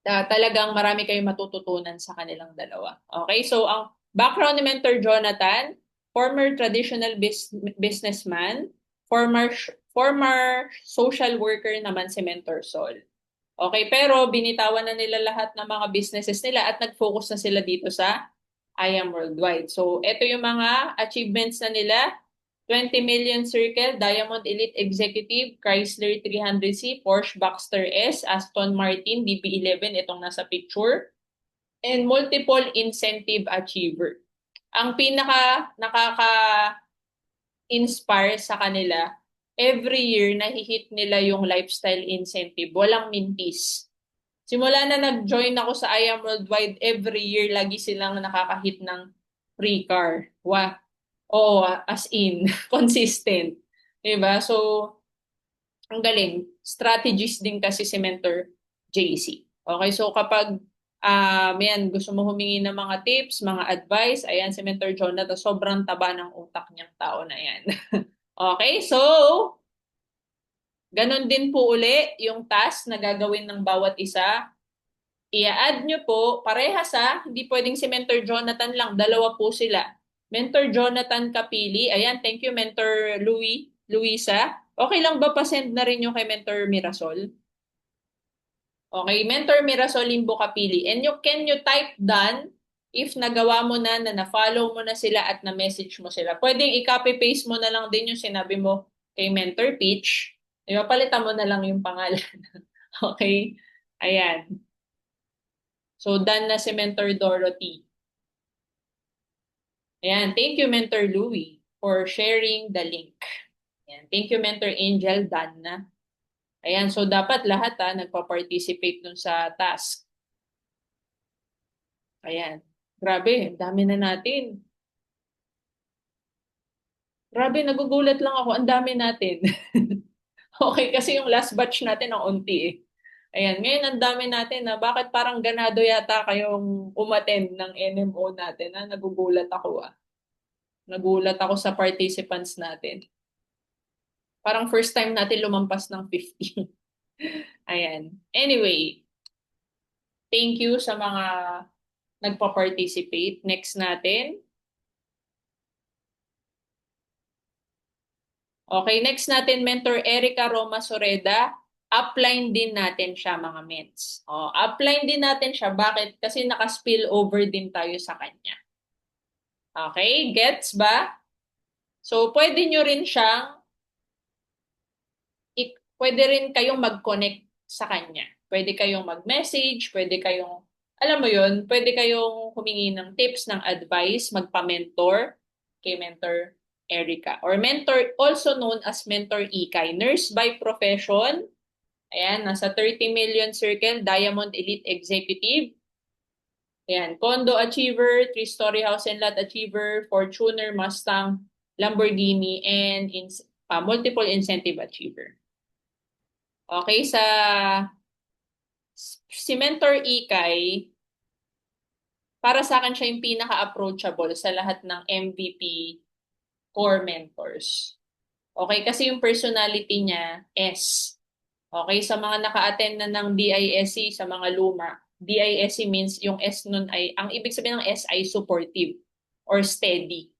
talagang marami kayong matututunan sa kanilang dalawa. Okay? So ang background ni Mentor Jonathan, former traditional businessman, former social worker naman si Mentor Sol. Okay, pero binitawan na nila lahat ng mga businesses nila at nag-focus na sila dito sa I Am Worldwide. So, ito yung mga achievements na nila. 20 million circle, Diamond Elite Executive, Chrysler 300C, Porsche Boxster S, Aston Martin DB11, itong nasa picture, and multiple incentive achiever. Ang pinaka nakaka-inspire sa kanila, every year nahihit nila yung lifestyle incentive. Walang mintis. Simula na nag-join ako sa I Am Worldwide, every year lagi silang nakakahit ng free car. Oo, as in, consistent. Diba? So, ang galing. Strategist din kasi si Mentor JC. Okay, so kapag gusto mo humingi ng mga tips, mga advice, ayan si Mentor Jonathan, sobrang taba ng utak niyang tao na yan. Okay, so ganon din po uli yung task na gagawin ng bawat isa. I-add nyo po, parehas hindi pwedeng si Mentor Jonathan lang, dalawa po sila. Mentor Jonathan Capili, ayan, thank you Mentor Luisa. Okay lang ba pa-send na rin yung kay Mentor Mirasol? Okay, Mentor Mirasol Limbo Capili. And can you type done if nagawa mo na na-follow mo na sila at na-message mo sila. Pwedeng i-copy-paste mo na lang din yung sinabi mo kay Mentor Peach. Diba? Palitan mo na lang yung pangalan. Okay? Ayan. So, done na si Mentor Dorothy. Ayan. Thank you, Mentor Louie, for sharing the link. Ayan. Thank you, Mentor Angel. Done na. Ayan. So, dapat lahat nagpa-participate dun sa task. Ayan. Grabe. Dami na natin. Grabe, nagugulat lang ako. Ang dami natin. Okay, kasi yung last batch natin ang unti eh. Ayan, ngayon ang dami natin na bakit parang ganado yata kayong umattend ng NMO natin. Nagugulat ako Nagulat ako sa participants natin. Parang first time natin lumampas ng 50. Ayan. Anyway, thank you sa mga nagpa-participate. Next natin. Okay, next natin, Mentor Erica Roma Soreda. Upline din natin siya, mga ments. Upline din natin siya. Bakit? Kasi naka-spill over din tayo sa kanya. Okay, gets ba? So, pwede rin kayong mag-connect sa kanya. Pwede kayong mag-message, alam mo yun, pwede kayong humingi ng tips, ng advice, magpa-mentor kay Mentor Erica. Or mentor, also known as Mentor Ikay. Nurse by profession. Ayan, nasa 30 million circle, Diamond Elite Executive. Ayan, Condo Achiever, 3-story house and lot achiever, Fortuner, Mustang, Lamborghini, and multiple incentive achiever. Okay, si Mentor Ikay, para sa akin siya yung pinaka-approachable sa lahat ng MVP core mentors. Okay, kasi yung personality niya, S. Okay, sa mga naka-attend na ng DISC, sa mga luma, DISC means yung S nun ang ibig sabihin ng S ay supportive or steady.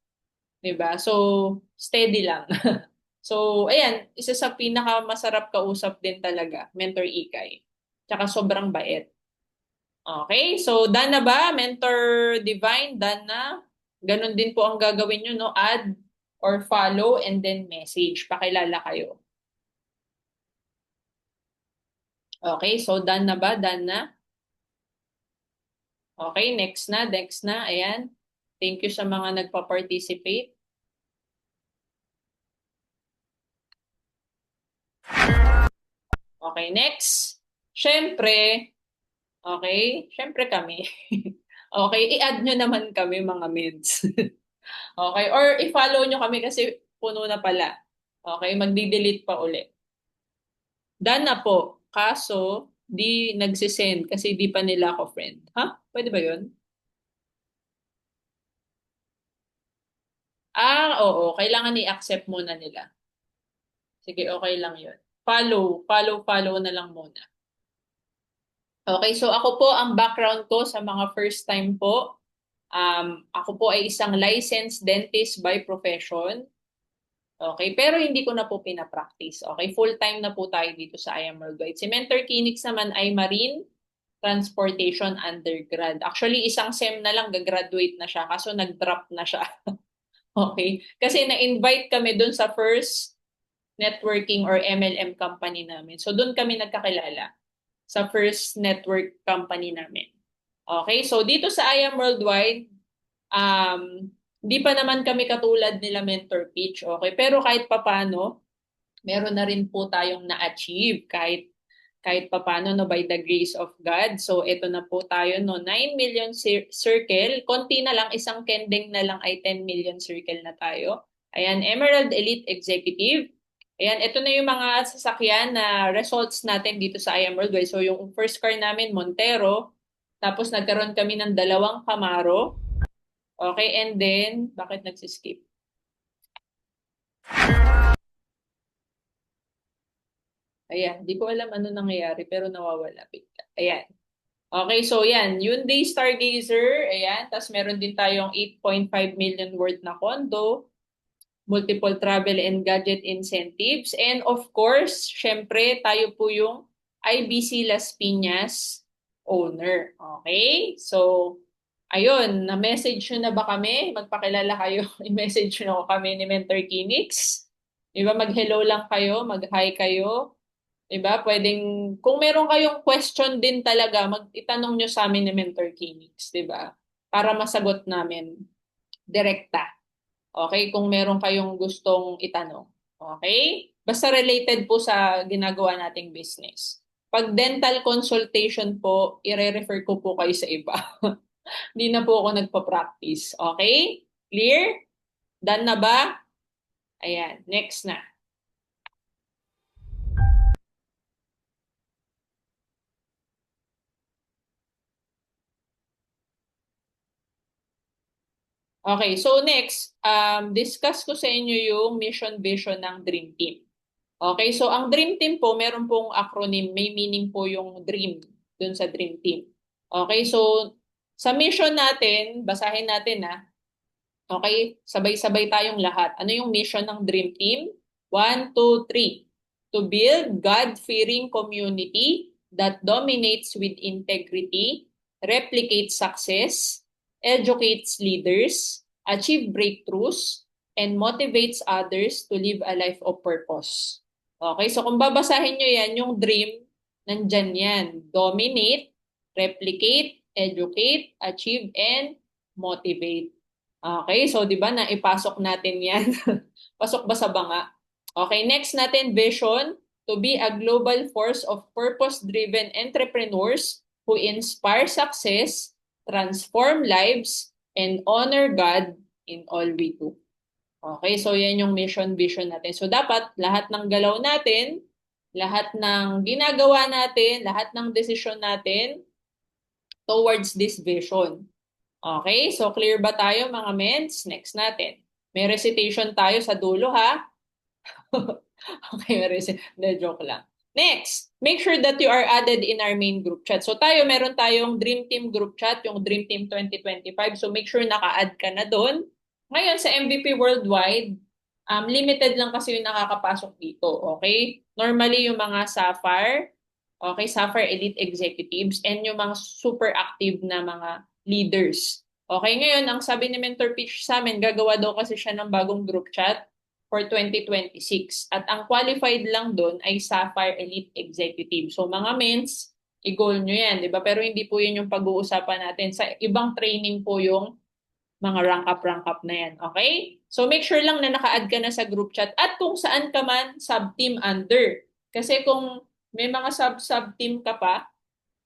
Diba? So, steady lang. So, ayan, isa sa pinakamasarap kausap din talaga, Mentor Ikay. Tsaka sobrang bait. Okay, so done na ba? Mentor Divine, done na? Ganon din po ang gagawin nyo, no? Add or follow and then message. Pakilala kayo. Okay, so done na ba? Done na? Okay, next na, next na. Ayan. Thank you sa mga nagpa-participate. Okay, next. Syempre, okay, syempre kami. Okay, i-add nyo naman kami mga meds. Okay, or i-follow nyo kami kasi puno na pala. Okay, magdi-delete pa uli. Done na po. Kaso, di nagsisend kasi di pa nila ako friend. Ha? Pwede ba yun? Oo. Kailangan i-accept muna nila. Sige, okay lang yun. Follow na lang muna. Okay, so ako po, ang background ko sa mga first time po, ako po ay isang licensed dentist by profession. Okay, pero hindi ko na po pinapractice. Okay, full-time na po tayo dito sa I Am Worldwide. Si Mentor Kinix naman ay Marine Transportation undergrad. Actually, isang SEM na lang gagraduate na siya kaso nag-drop na siya. Okay, kasi na-invite kami dun sa first networking or MLM company namin. So doon kami nagkakilala sa first network company namin. Okay, so dito sa I Am Worldwide, di pa naman kami katulad nila Mentor Pitch, okay? Pero kahit papano, meron na rin po tayong na-achieve kahit papano, no, by the grace of God. So ito na po tayo, no, 9 million circle. Konti na lang, isang kending na lang ay 10 million circle na tayo. Ayan, Emerald Elite Executive. Ayan, ito na yung mga sasakyan na results natin dito sa I Am Worldwide. So yung first car namin, Montero. Tapos nagkaroon kami ng 2 Camaro. Okay, and then, bakit nagsiskip? Ayan, di ko alam ano nangyayari pero nawawala bigla. Ayan. Okay, so yan, Hyundai Stargazer, ayan, tapos meron din tayong 8.5 million worth na condo, multiple travel and gadget incentives, and of course, syempre, tayo po yung IBC Las Piñas owner. Okay? So, ayun, na-message nyo na ba kami? Magpakilala kayo, i-message nyo kami ni Mentor Kinix. Diba, mag-hello lang kayo, mag-hi kayo. Diba? Pwedeng, kung meron kayong question din talaga, itanong nyo sa amin ni Mentor Kinix, diba? Para masagot namin direkta. Okay? Kung meron kayong gustong itanong. Okay? Basta related po sa ginagawa nating business. Pag dental consultation po, ire-refer ko po kayo sa iba. Hindi na po ako nagpa-practice. Okay? Clear? Done na ba? Ayan, next na. Okay, so next, discuss ko sa inyo yung mission vision ng Dream Team. Okay, so ang Dream Team po, meron pong acronym, may meaning po yung dream dun sa Dream Team. Okay, so sa mission natin, basahin natin na. Okay, sabay-sabay tayong lahat. Ano yung mission ng Dream Team? 1, 2, 3. To build God-fearing community that dominates with integrity, replicates success, educates leaders, achieve breakthroughs, and motivates others to live a life of purpose. Okay, so kung babasahin nyo yan, yung dream, nandyan yan. Dominate, replicate, educate, achieve, and motivate. Okay, so di ba naipasok natin yan? Pasok ba sa banga? Okay, next natin, vision, to be a global force of purpose-driven entrepreneurs who inspire success, transform lives, and honor God in all we do. Okay, so yan yung mission, vision natin. So dapat lahat ng galaw natin, lahat ng ginagawa natin, lahat ng desisyon natin towards this vision. Okay, so clear ba tayo mga mens? Next natin. May recitation tayo sa dulo ha. Okay, joke lang. Next, make sure that you are added in our main group chat. So meron tayong Dream Team group chat, yung Dream Team 2025. So make sure naka-add ka na doon. Ngayon sa MVP Worldwide, Limited lang kasi yung nakakapasok dito, okay? Normally yung mga Sapphire, okay, Sapphire Elite Executives, and yung mga super active na mga leaders. Okay, ngayon, ang sabi ni Mentor Pitch sa amin, gagawa daw kasi siya ng bagong group chat for 2026. At ang qualified lang doon ay Sapphire Elite Executive. So mga mens, i-goal nyo yan, di ba? Pero hindi po yun yung pag-uusapan natin. Sa ibang training po yung mga rank up na yan. Okay? So make sure lang na naka-add ka na sa group chat at kung saan ka man sub-team under. Kasi kung may mga sub-team ka pa,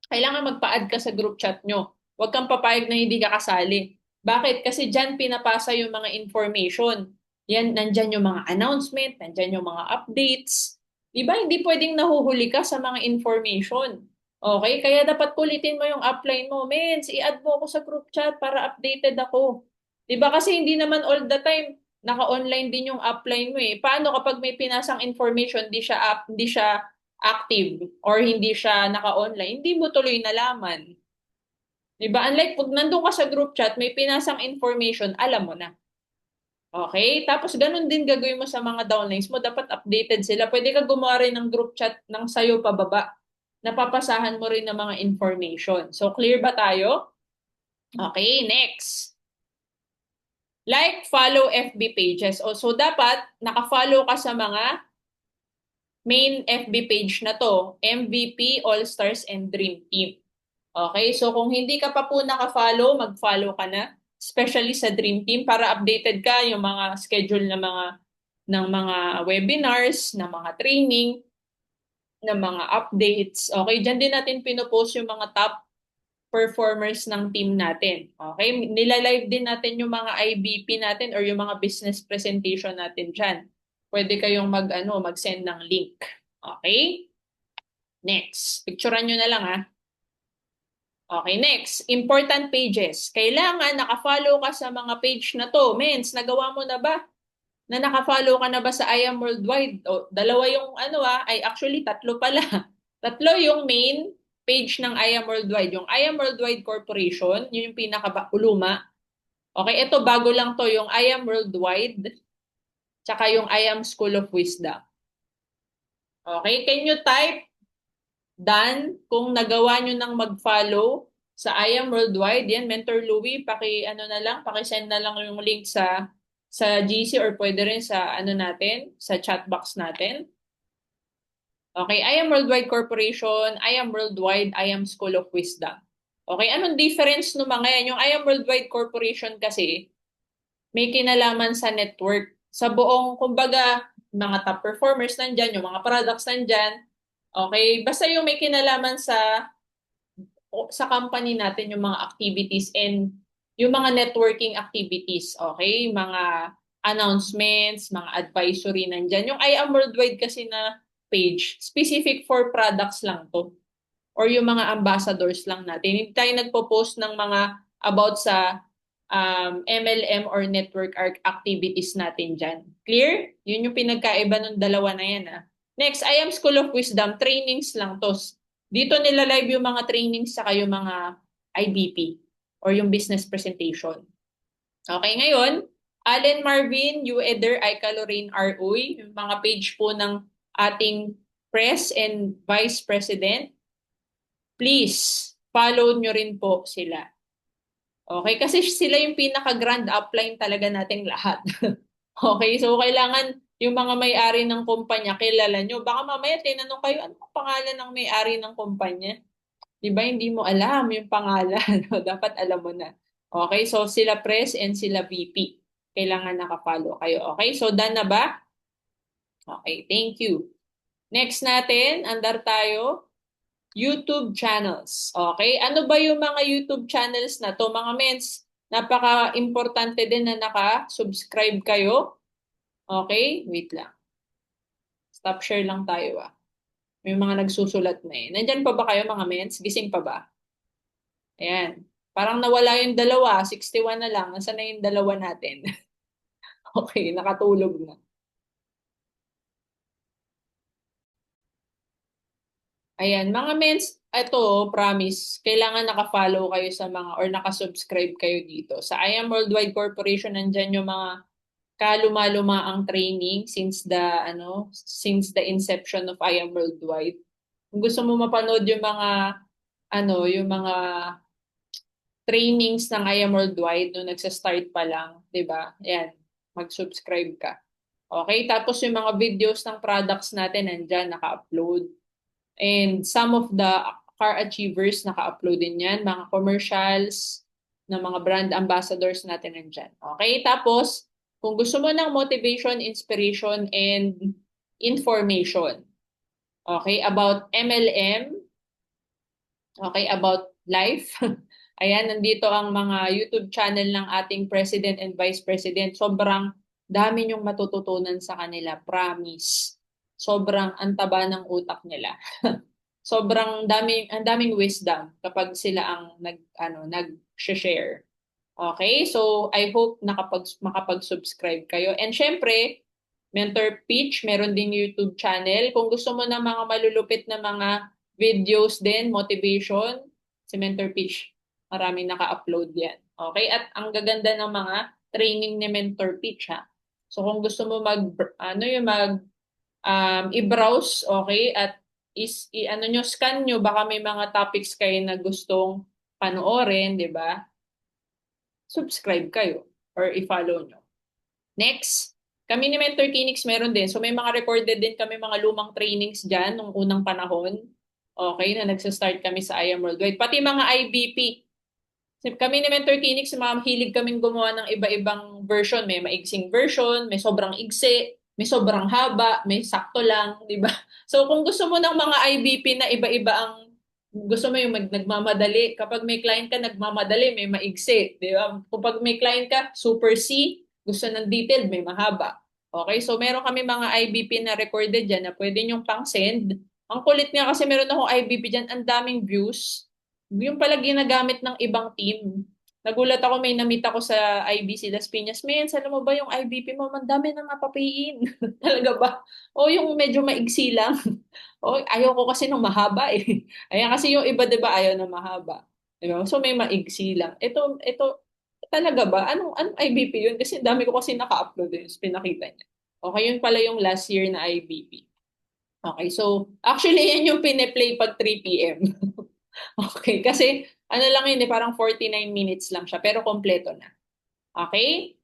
kailangan magpa-add ka sa group chat nyo. Huwag kang papayag na hindi ka kasali. Bakit? Kasi dyan pinapasa yung mga information. Yan, nandyan yung mga announcement, nandyan yung mga updates. Diba? Hindi pwedeng nahuhuli ka sa mga information. Okay? Kaya dapat kulitin mo yung upline mo. Mens, i-add mo ako sa group chat para updated ako. Diba? Kasi hindi naman all the time naka-online din yung upline mo eh. Paano kapag may pinasang information, hindi siya active or hindi siya naka-online, hindi mo tuloy nalaman. Diba? Unlike pag nandun ka sa group chat, may pinasang information, alam mo na. Okay? Tapos ganun din gagawin mo sa mga downlines mo. Dapat updated sila. Pwede ka gumawa rin ng group chat ng sayo pababa. Napapasahan mo rin ng mga information. So, clear ba tayo? Okay, next. Like, follow FB pages. O, so, dapat naka-follow ka sa mga main FB page na to, MVP, All-Stars, and Dream Team. Okay, so kung hindi ka pa po naka-follow, mag-follow ka na, especially sa Dream Team para updated ka yung mga schedule ng mga webinars, ng mga training, ng mga updates. Okay, diyan din natin pinopost yung mga top performers ng team natin. Okay, nilalive din natin yung mga IBP natin or yung mga business presentation natin diyan. Pwede kayong mag-send ng link. Okay? Next. Picturean nyo na lang ha. Okay, next. Important pages. Kailangan naka-follow ka sa mga page na to. Mens, nagawa mo na ba? Na naka-follow ka na ba sa I Am Worldwide? O, dalawa yung actually tatlo pala. Tatlo yung main page ng I Am Worldwide. Yung I Am Worldwide Corporation, yun yung pinaka-uluma. Okay, ito bago lang to, yung I Am Worldwide, tsaka yung I Am School of Wisdom. Okay, can you type done kung nagawa nyo nang mag-follow sa I Am Worldwide? Yan, Mentor Louie, paki-send na lang yung link sa GC or pwede rin sa sa chat box natin. Okay, I Am Worldwide Corporation, I Am Worldwide, I Am School of Wisdom. Okay, anong difference no mga yan? Yung I Am Worldwide Corporation kasi may kinalaman sa network. Sa buong, kumbaga, mga top performers nandyan, yung mga products nandyan. Okay, basta yung may kinalaman sa company natin, yung mga activities and yung mga networking activities. Okay, mga announcements, mga advisory nandyan. Yung I Am Worldwide kasi na page, specific for products lang to. Or yung mga ambassadors lang natin. Hindi tayo nagpo-post ng mga about sa MLM or network activities natin dyan. Clear? Yun yung pinagkaiba ng dalawa na yan. Next, I Am School of Wisdom. Trainings lang to. Dito nila live yung mga trainings saka yung mga IBP or yung business presentation. Okay, ngayon, Allen Marvin, Ueder, Aika Lorraine R. Uy, yung mga page po ng ating press and vice president. Please, follow nyo rin po sila. Okay, kasi sila yung pinaka-grand upline talaga nating lahat. Okay, so kailangan yung mga may-ari ng kumpanya, kilala nyo. Baka mamaya tinanong kayo, ano ang pangalan ng may-ari ng kumpanya? Di ba, hindi mo alam yung pangalan. Dapat alam mo na. Okay, so sila press and sila VP. Kailangan nakafollow kayo. Okay, so done na ba? Okay, thank you. Next natin, andar tayo. YouTube channels. Okay? Ano ba yung mga YouTube channels na to? Mga mens, napaka-importante din na naka-subscribe kayo. Okay? Wait lang. Stop share lang tayo May mga nagsusulat na Nandyan pa ba kayo mga mens? Gising pa ba? Ayan. Parang nawala yung dalawa. 61 na lang. Nasaan na yung dalawa natin? Okay, nakatulog na. Ayan, mga mens, ito, promise, kailangan naka-follow kayo sa mga or naka-subscribe kayo dito. Sa I Am Worldwide Corporation, nandyan yung mga kaluma-luma ang training since the inception of I Am Worldwide. Kung gusto mo mapanood yung mga trainings ng I Am Worldwide nung nagsa-start pa lang, 'di ba? Ayan, mag-subscribe ka. Okay, tapos yung mga videos ng products natin nandiyan naka-upload. And some of the car achievers naka-upload din yan, mga commercials ng mga brand ambassadors natin nandiyan. Okay, tapos kung gusto mo ng motivation, inspiration, and information, okay, about MLM, okay, about life, ayan, nandito ang mga YouTube channel ng ating President and Vice President. Sobrang dami niyong matututunan sa kanila, promise. Sobrang antaba ng utak nila. Sobrang ang daming wisdom kapag sila ang nag-share. Okay? So, I hope makapag-subscribe kayo. And syempre, Mentor Pitch, meron din YouTube channel. Kung gusto mo ng mga malulupit na mga videos din, motivation, si Mentor Pitch, maraming naka-upload yan. Okay? At ang gaganda ng mga training ni Mentor Pitch, ha. So kung gusto mo i-browse, okay, at scan nyo, baka may mga topics kayo na gustong panoorin, 'di ba? Subscribe kayo or i-follow nyo. Next, kami ni Mentor Kinix meron din. So may mga recorded din kami mga lumang trainings dyan nung unang panahon. Okay, na nagsa-start kami sa I Am Worldwide. Pati mga IBP. Kami ni Mentor Kinix, hilig kaming gumawa ng iba-ibang version. May maigsing version, may sobrang igsi, may sobrang haba, may sakto lang, di ba? So kung gusto mo ng mga IBP na iba-iba ang gusto mo yung nagmamadali. Kapag may client ka, nagmamadali, may maigsi. Di ba? Kapag may client ka, super C, gusto ng detailed, may mahaba. Okay, so meron kami mga IBP na recorded dyan na pwede nyong pang-send. Ang kulit nga kasi meron akong IBP dyan, ang daming views. Yung pala ginagamit ng ibang team. Nagulat ako, may namit ako sa IBC Las Piñas. Men, alam mo ba yung IBP mo? Ang dami na mapapayin. Talaga ba? O yung medyo maigsi lang. O, ayaw ko kasi nung mahaba eh. Ayan kasi yung iba, di ba, ayaw na mahaba. Diba? So may maigsi lang. Ito, talaga ba? Anong IBP yun? Kasi dami ko kasi naka-upload yun. Pinakita niya. Okay, yun pala yung last year na IBP. Okay, so actually yan yung pine-play pag 3 p.m. Okay, kasi ano lang yun, parang 49 minutes lang siya, pero kompleto na. Okay?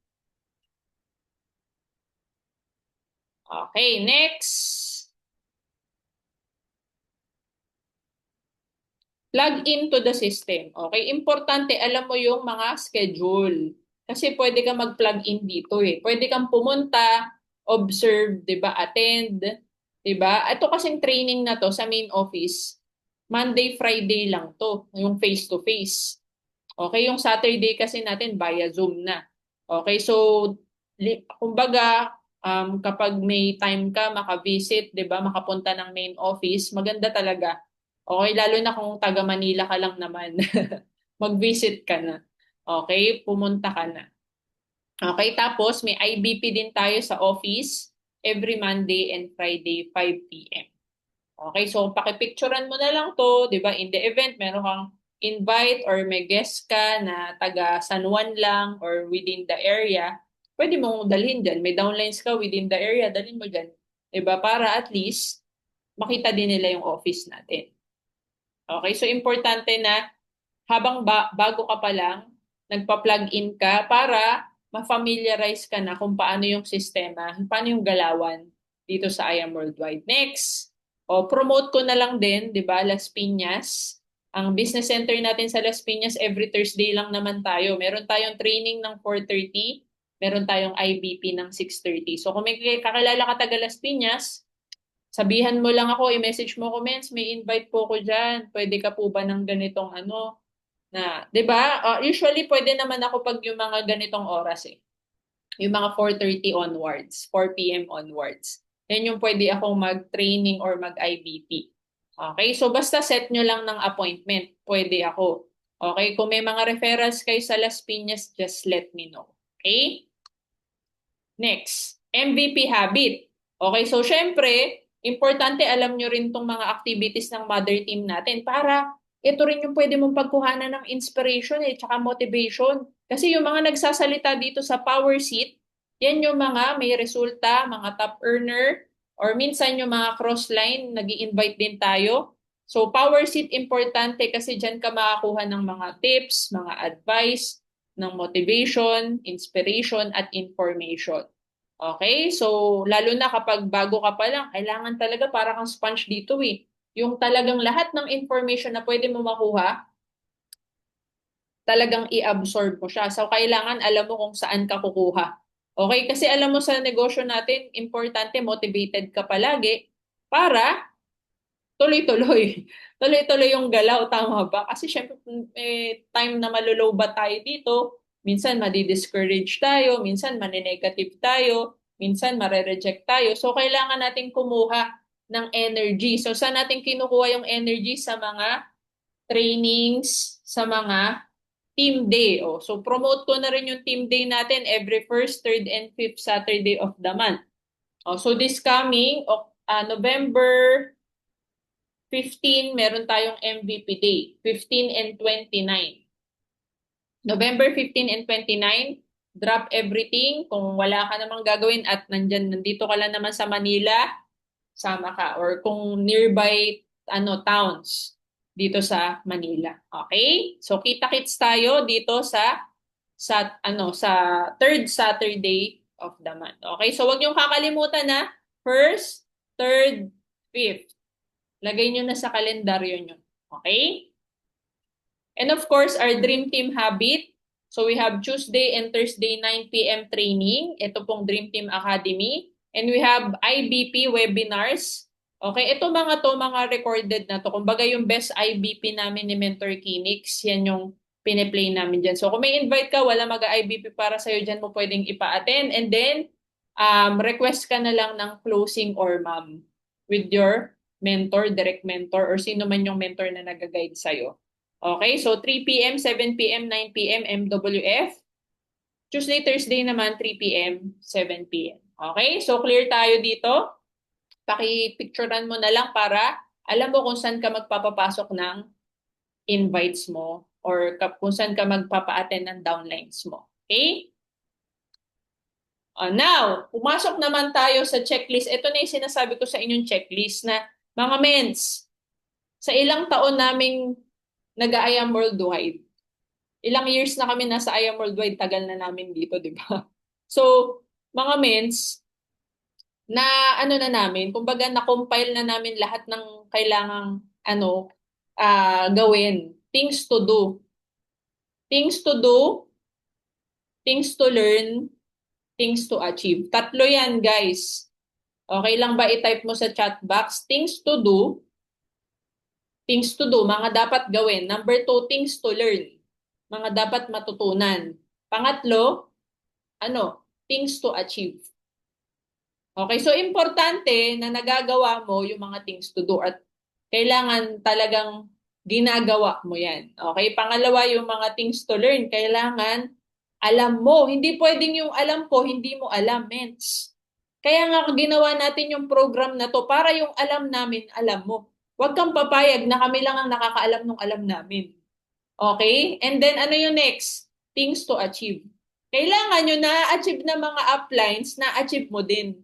Okay, next. Plug into the system. Okay, importante alam mo yung mga schedule. Kasi pwede kang mag-plug in dito eh. Pwede kang pumunta, observe, 'di ba, attend, 'di ba? Ito kasing training na to sa main office, Monday, Friday lang to, yung face to face. Okay, yung Saturday kasi natin via Zoom na. Okay, so kumbaga kapag may time ka maka-visit, 'di ba, makapunta ng main office, maganda talaga. Okay, lalo na kung taga Manila ka lang naman. Mag-visit ka na. Okay, pumunta ka na. Okay, tapos may IBP din tayo sa office every Monday and Friday 5 p.m. Okay, so pakipicturean mo na lang to, 'di ba? In the event meron kang invite or may guest ka na taga San Juan lang or within the area, pwede mong dalhin dyan. May downlines ka within the area, dalhin mo dyan. 'Di ba? Para at least makita din nila yung office natin. Okay, so importante na habang bago ka pa lang, nagpa-plug in ka para ma-familiarize ka na kung paano yung sistema, paano yung galawan dito sa I Am Worldwide. Next, promote ko na lang din, 'di ba, Las Piñas. Ang business center natin sa Las Piñas, every Thursday lang naman tayo. Meron tayong training ng 4:30, meron tayong IBP ng 6:30. So kung may kakilala ka taga Las Piñas, sabihan mo lang ako, i-message mo ko, Mens, may invite po ko dyan. Pwede ka po ba ng ganitong na, 'di ba? Usually pwede naman ako pag yung mga ganitong oras eh. Yung mga 4:30 onwards, 4 p.m. onwards. Yan yung pwede akong mag-training or mag-IBP. Okay, so basta set nyo lang ng appointment. Pwede ako. Okay, kung may mga referrals kayo sa Las Piñas, just let me know. Okay? Next, MVP habit. Okay, so syempre, importante alam nyo rin tong mga activities ng mother team natin para ito rin yung pwede mong pagkuhanan ng inspiration tsaka motivation. Kasi yung mga nagsasalita dito sa power seat, Yan yung mga may resulta, mga top earner, or minsan yung mga cross-line, nag-i-invite din tayo. So, power seat importante kasi dyan ka makakuha ng mga tips, mga advice, ng motivation, inspiration, at information. Okay? So, lalo na kapag bago ka pa lang, kailangan talaga para kang sponge dito eh. Yung talagang lahat ng information na pwede mo makuha, talagang i-absorb mo siya. So, kailangan alam mo kung saan ka kukuha. Okay? Kasi alam mo sa negosyo natin, importante motivated ka palagi para tuloy-tuloy. Tuloy-tuloy yung galaw, tama ba? Kasi syempre, time na malulow ba tayo dito, minsan madi-discourage tayo, minsan mani-negative tayo, minsan mare-reject tayo. So, kailangan natin kumuha ng energy. So, saan natin kinukuha yung energy? Sa mga trainings, sa mga team day. Oh, so promote ko na rin yung team day natin every first, third, and fifth Saturday of the month. Oh, so this coming November 15, meron tayong MVP day. 15 and 29. November 15 and 29, drop everything. Kung wala ka namang gagawin at nandito ka lang naman sa Manila, sama ka. Or kung nearby towns dito sa Manila. Okay? So kita-kits tayo dito sa third Saturday of the month. Okay? So wag niyo kakalimutan na first, third, fifth. Lagay niyo na sa kalendaryo niyo. Okay? And of course, our Dream Team Habit. So we have Tuesday and Thursday 9 p.m. training. Ito pong Dream Team Academy. And we have IBP webinars. Okay, ito mga recorded na to. Kumbaga yung best IBP namin ni Mentor Kinix, yan yung pine-play namin dyan. So kung may invite ka, wala mag-IBP para sa'yo dyan, mo pwedeng ipa-attend. And then, request ka na lang ng closing or ma'am with your mentor, direct mentor, or sino man yung mentor na nag-guide sa'yo. Okay, so 3 p.m., 7 p.m., 9 p.m. MWF. Tuesday, Thursday naman 3 p.m., 7 p.m. Okay, so clear tayo dito. Paki-picturean mo na lang para alam mo kung saan ka magpapapasok ng invites mo or kung saan ka magpapa-attend ng downlines mo. Okay? Now, pumasok naman tayo sa checklist. Ito na yung sinasabi ko sa inyong checklist na mga mens, sa ilang taon naming nag-IAM Worldwide, ilang years na kami nasa IAM Worldwide, tagal na namin dito, di ba? So, mga mens, na na namin, kumbaga na-compile na namin lahat ng kailangang gawin. Things to do. Things to do, things to learn, things to achieve. Tatlo yan, guys. Okay lang ba i-type mo sa chat box? Things to do, mga dapat gawin. Number 2, things to learn. Mga dapat matutunan. Pangatlo, things to achieve. Okay, so importante na nagagawa mo yung mga things to do at kailangan talagang ginagawa mo yan. Okay, pangalawa yung mga things to learn, kailangan alam mo. Hindi pwedeng yung alam ko, hindi mo alam, mens. Kaya nga ginawa natin yung program na to para yung alam namin, alam mo. Huwag kang papayag na kami lang ang nakakaalam ng alam namin. Okay? And then ano yung next? Things to achieve. Kailangan yung na-achieve na mga uplines, na-achieve mo din.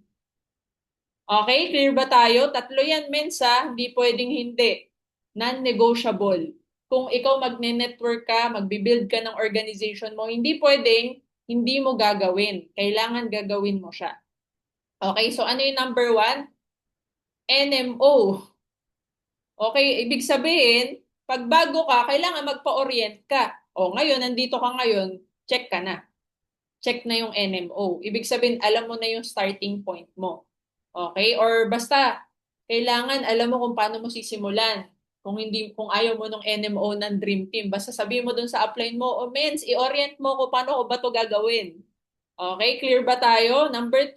Okay, clear ba tayo? Tatlo yan, mensa, hindi pwedeng hindi. Non-negotiable. Kung ikaw magne-network ka, magbibuild ka ng organization mo, hindi pwedeng hindi mo gagawin. Kailangan gagawin mo siya. Okay, so ano yung number 1? NMO. Okay, ibig sabihin, pag bago ka, kailangan magpa-orient ka. O ngayon, nandito ka ngayon, check ka na. Check na yung NMO. Ibig sabihin, alam mo na yung starting point mo. Okay? Or basta, kailangan alam mo kung paano mo sisimulan. Kung ayaw mo ng NMO ng Dream Team, basta sabihin mo dun sa upline mo, mens, i-orient mo ko paano ko ba to gagawin. Okay? Clear ba tayo? Number 2,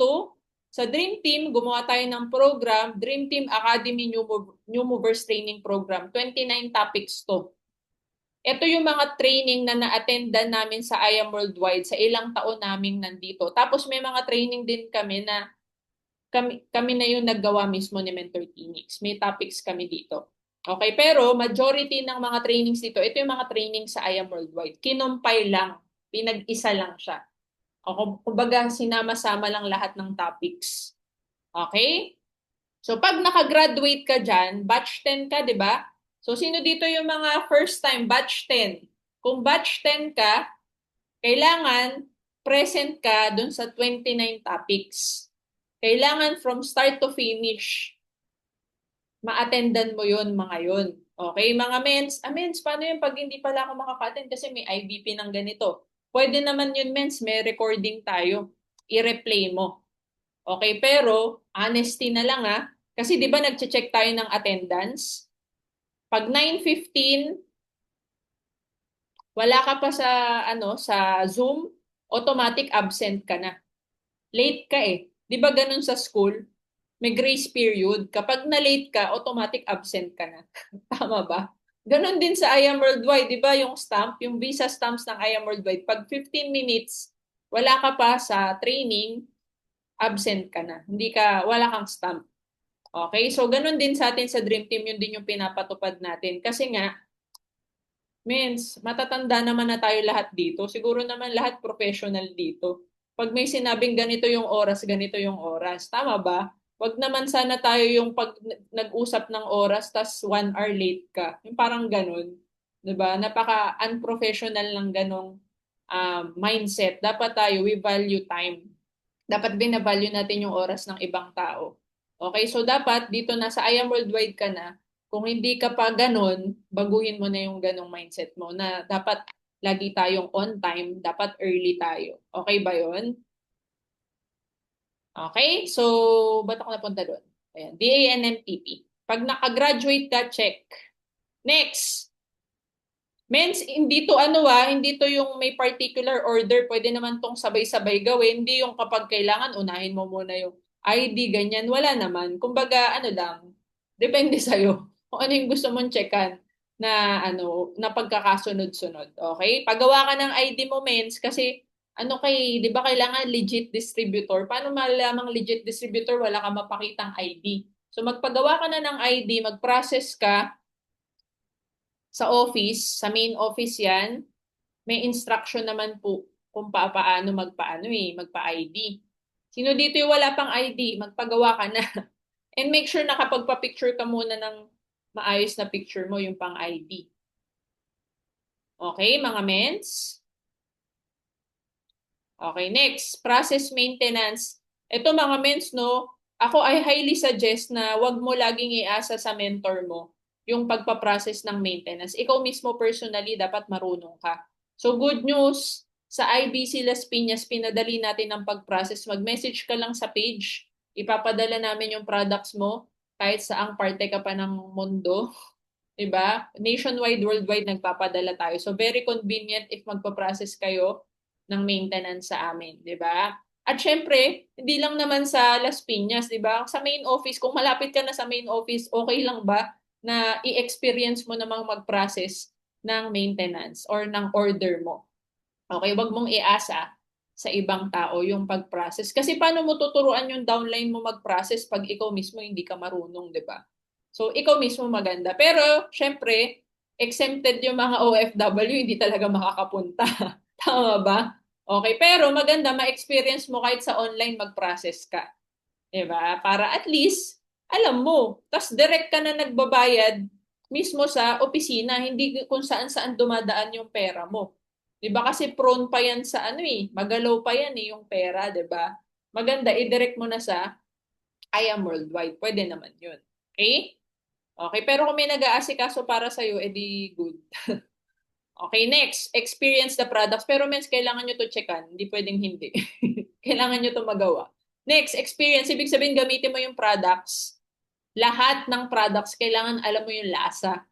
sa Dream Team, gumawa tayo ng program, Dream Team Academy New Movers Training Program. 29 topics to. Ito yung mga training na na-attendan namin sa IAM Worldwide sa ilang taon naming nandito. Tapos may mga training din kami na kami na yung naggawa mismo ni Mentor Kinix. May topics kami dito. Okay, pero majority ng mga trainings dito, ito yung mga training sa IAM Worldwide. Kinumpay lang, pinag-isa lang siya. O kumbaga, sinama-sama lang lahat ng topics. Okay? So, pag nakagraduate ka dyan, batch 10 ka, di ba? So, sino dito yung mga first time batch 10? Kung batch 10 ka, kailangan present ka dun sa 29 topics. Kailangan from start to finish, ma-attendan mo yun, mga yun. Okay, mga mens, paano yung pag hindi pala ako makaka-attend kasi may IVP ng ganito? Pwede naman yun, mens, may recording tayo. I-replay mo. Okay, pero honesty na lang ah. Kasi 'di ba nagche-check tayo ng attendance? Pag 9:15, wala ka pa sa Zoom, automatic absent ka na. Late ka eh. 'Di ba ganun sa school? May grace period. Kapag na-late ka, automatic absent ka na. Tama ba? Ganun din sa I Am Worldwide, 'di ba yung stamp, yung visa stamps ng I Am Worldwide, pag 15 minutes wala ka pa sa training, absent ka na. Wala kang stamp. Okay? So, ganun din sa atin sa Dream Team, yun din yung pinapatupad natin. Kasi nga, matatanda naman na tayo lahat dito. Siguro naman lahat professional dito. Pag may sinabing ganito yung oras, ganito yung oras. Tama ba? Wag naman sana tayo yung pag nag-usap ng oras, tas 1 hour late ka. Yung parang ganun. 'Di ba? Napaka-unprofessional ng ganong mindset. Dapat tayo, we value time. Dapat binavalue natin yung oras ng ibang tao. Okay, so dapat dito na sa I Am Worldwide ka na, kung hindi ka pa ganun, baguhin mo na yung ganong mindset mo na dapat lagi tayong on time, dapat early tayo. Okay ba yun? Okay, so ba't ako napunta doon? Ayan, DANMTP. Pag nakagraduate ka, check. Next, hindi to hindi to yung may particular order, pwede naman tong sabay-sabay gawin, hindi yung kapag kailangan unahin mo muna yung ID, ganyan, wala naman. Kumbaga, lang, depende sa'yo kung ano yung gusto mong checkan na pagkakasunod-sunod. Okay? Paggawa ka ng ID mo, kasi di ba kailangan legit distributor? Paano malamang legit distributor? Wala ka mapakitang ID. So magpagawa ka na ng ID, mag-process ka, sa office, sa main office yan, may instruction naman po kung paano magpa-ID. Sino dito yung wala pang ID, magpagawa ka na. And make sure nakapagpa-picture ka muna ng maayos na picture mo, yung pang ID. Okay, mga mens? Okay, next, process maintenance. Ito mga mens, ako I highly suggest na wag mo laging iasa sa mentor mo yung pagpaprocess ng maintenance. Ikaw mismo personally, dapat marunong ka. So good news, sa IBC Las Piñas, pinadali natin ang pag-process. Mag-message ka lang sa page. Ipapadala namin yung products mo kahit saang parte ka pa ng mundo. Diba? Nationwide, worldwide, nagpapadala tayo. So very convenient if magpa-process kayo ng maintenance sa amin. Diba? At syempre, hindi lang naman sa Las Piñas, diba? Sa main office, kung malapit ka na sa main office, okay lang ba na i-experience mo namang mag-process ng maintenance or ng order mo? Okay, wag mong iasa sa ibang tao yung pag-process. Kasi paano mo tuturuan yung downline mo mag-process pag ikaw mismo hindi ka marunong, di ba? So, ikaw mismo maganda. Pero, syempre, exempted yung mga OFW, hindi talaga makakapunta. Tama ba? Okay, pero maganda ma-experience mo kahit sa online mag-process ka. Diba? Para at least, alam mo. Tapos direct ka na nagbabayad mismo sa opisina, hindi kung saan-saan dumadaan yung pera mo. Diba? Kasi prone pa yan sa magalaw pa yan yung pera, diba? Maganda, i-direct mo na sa I Am Worldwide. Pwede naman yun. Okay? Okay, pero kung may nag-aasikaso para sa'yo, edi good. Okay, next, experience the products. Pero kailangan nyo to checkan. Hindi pwedeng hindi. Kailangan nyo to magawa. Next, experience. Ibig sabihin, gamitin mo yung products. Lahat ng products, kailangan alam mo yung lasa.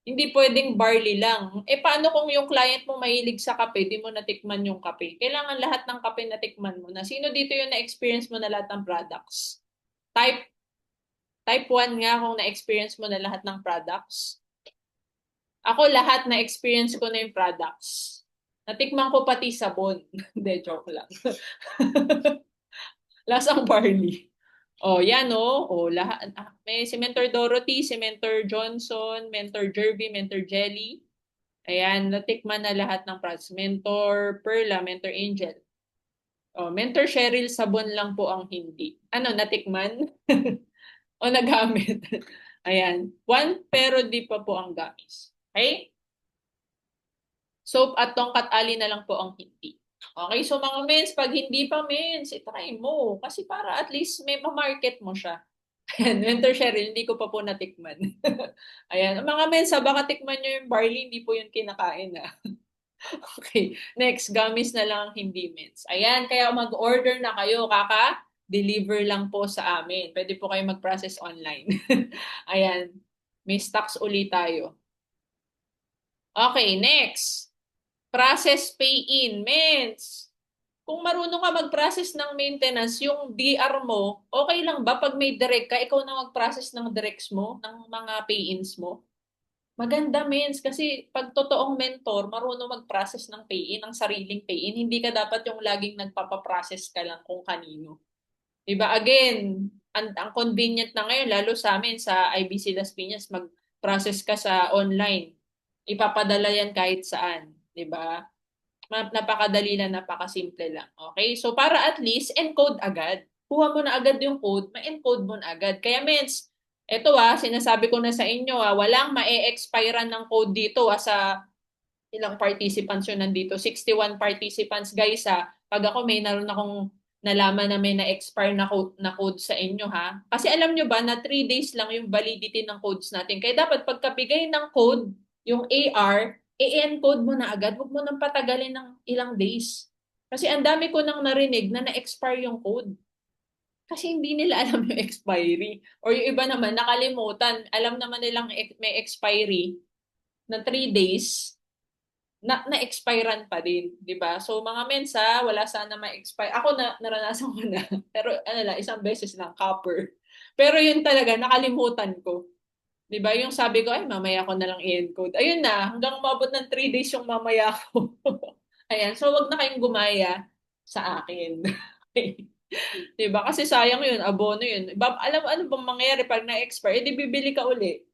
Hindi pwedeng barley lang. Paano kung yung client mo mahilig sa kape, di mo natikman yung kape? Kailangan lahat ng kape natikman mo na. Sino dito yung na-experience mo na lahat ng products? Type 1 nga kung na-experience mo na lahat ng products. Ako lahat na-experience ko na yung products. Natikman ko pati sabon. Hindi, joke lang. Lasang barley. Yan lahat. May si Mentor Dorothy, si Mentor Johnson, Mentor Jervy, Mentor Jelly. Ayan, natikman na lahat ng products. Mentor Perla, Mentor Angel. Oh, Mentor Cheryl, sabon lang po ang hindi. Ano, natikman? O nagamit? Ayan. One, pero di pa po ang gamis. Okay? Soap at tongkat ali na lang po ang hindi. Okay, so mga mens, pag hindi pa mens, itry mo. Kasi para at least may ma-market mo siya. Ayan, Mentor Cheryl, hindi ko pa po natikman. Ayan, mga mens, baka tikman nyo yung barley, hindi po yun kinakain na. Okay, next, gamis na lang hindi mens. Ayan, kaya mag-order na kayo, deliver lang po sa amin. Pwede po kayo mag-process online. Ayan, may stocks ulit tayo. Okay, next. Process pay-in. Mens, kung marunong ka mag-process ng maintenance, yung DR mo, okay lang ba pag may direct ka, ikaw na mag-process ng directs mo, ng mga pay-ins mo? Maganda, mens, kasi pag totoong mentor, marunong mag-process ng pay-in, ng sariling pay-in, hindi ka dapat yung laging nagpapaprocess ka lang kung kanino. Diba? Again, ang convenient na ngayon, lalo sa amin sa IBC Las Piñas, mag-process ka sa online. Ipapadala yan kahit saan. Diba? Napakadali lang, napakasimple lang. Okay? So, para at least, encode agad. Kuha mo na agad yung code, ma-encode mo na agad. Kaya, mens, eto sinasabi ko na sa inyo walang ma-e-expirean ng code dito sa ilang participants yun nandito. 61 participants, guys Pag ako may naroon akong nalaman na may na-expire na code sa inyo Kasi alam nyo ba na 3 days lang yung validity ng codes natin. Kaya dapat pagkabigay ng code, yung AR, i-encode mo na agad. Huwag mo nang patagalin ng ilang days. Kasi ang dami ko nang narinig na na-expire yung code. Kasi hindi nila alam yung expiry. Or yung iba naman, nakalimutan. Alam naman nilang may expiry na 3 days, na-expirean pa din, 'di ba? So mga mensa, wala sana ma-expire. Ako naranasan ko na, pero ano lang, isang beses lang copper. Pero yun talaga nakalimutan ko. 'Di ba? Yung sabi ko, ay mamaya ko na lang i-encode. Ayun na, hanggang umabot ng 3 days yung mamaya ko. Ayan, so wag na kayong gumaya sa akin. 'Di ba? Kasi sayang yun, abono yun. Alam mo ano bang mangyayari pag na-expire? Eh, di bibili ka uli.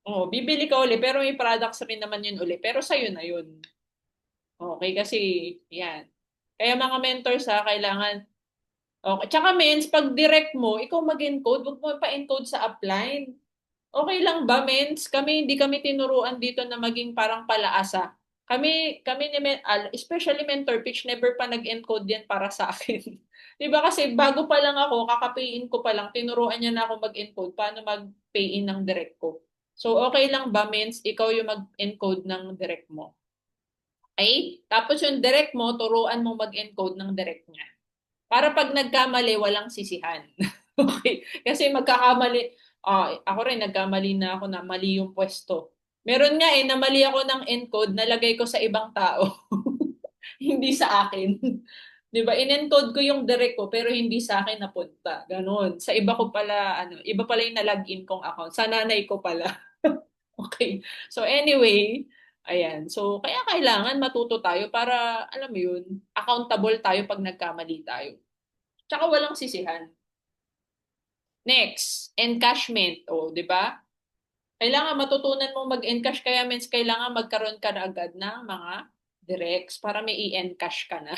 Oh, bibili ka uli, pero may products rin naman yun uli. Pero sa'yo na yun. Okay, kasi yan. Kaya mga mentors kailangan, okay. Tsaka mens, pag direct mo, ikaw mag-encode, huwag mo pa-encode sa upline. Okay lang ba, mens? Hindi kami tinuruan dito na maging parang palaasa. Kami ni especially mentor pitch, never pa nag-encode yan para sa akin. 'Di ba kasi bago pa lang ako, kaka-pay-in ko pa lang, tinuruan niya na ako mag-encode, paano mag-pay-in ng direct ko. So okay lang ba, mens, ikaw yung mag-encode ng direct mo? Okay? Tapos yung direct mo, turuan mo mag-encode ng direct niya. Para pag nagkamali, walang sisihan. Okay? Kasi magkakamali, ako rin nagkamali na ako na mali yung pwesto. Meron nga na mali ako ng encode, nalagay ko sa ibang tao. Hindi sa akin. 'Di ba? In-encode ko yung direct ko pero hindi sa akin napunta. Ganon. Sa iba ko pala iba pala yung na-login kong account. Sa nanay ko pala. Okay. So anyway, ayan. So kaya kailangan matuto tayo para alam mo yun, accountable tayo pag nagkamali tayo. Tsaka walang sisihan. Next, encashment. O, di ba? Kailangan matutunan mong mag-encash kaya means kailangan magkaroon ka na agad ng mga directs para may i-encash ka na.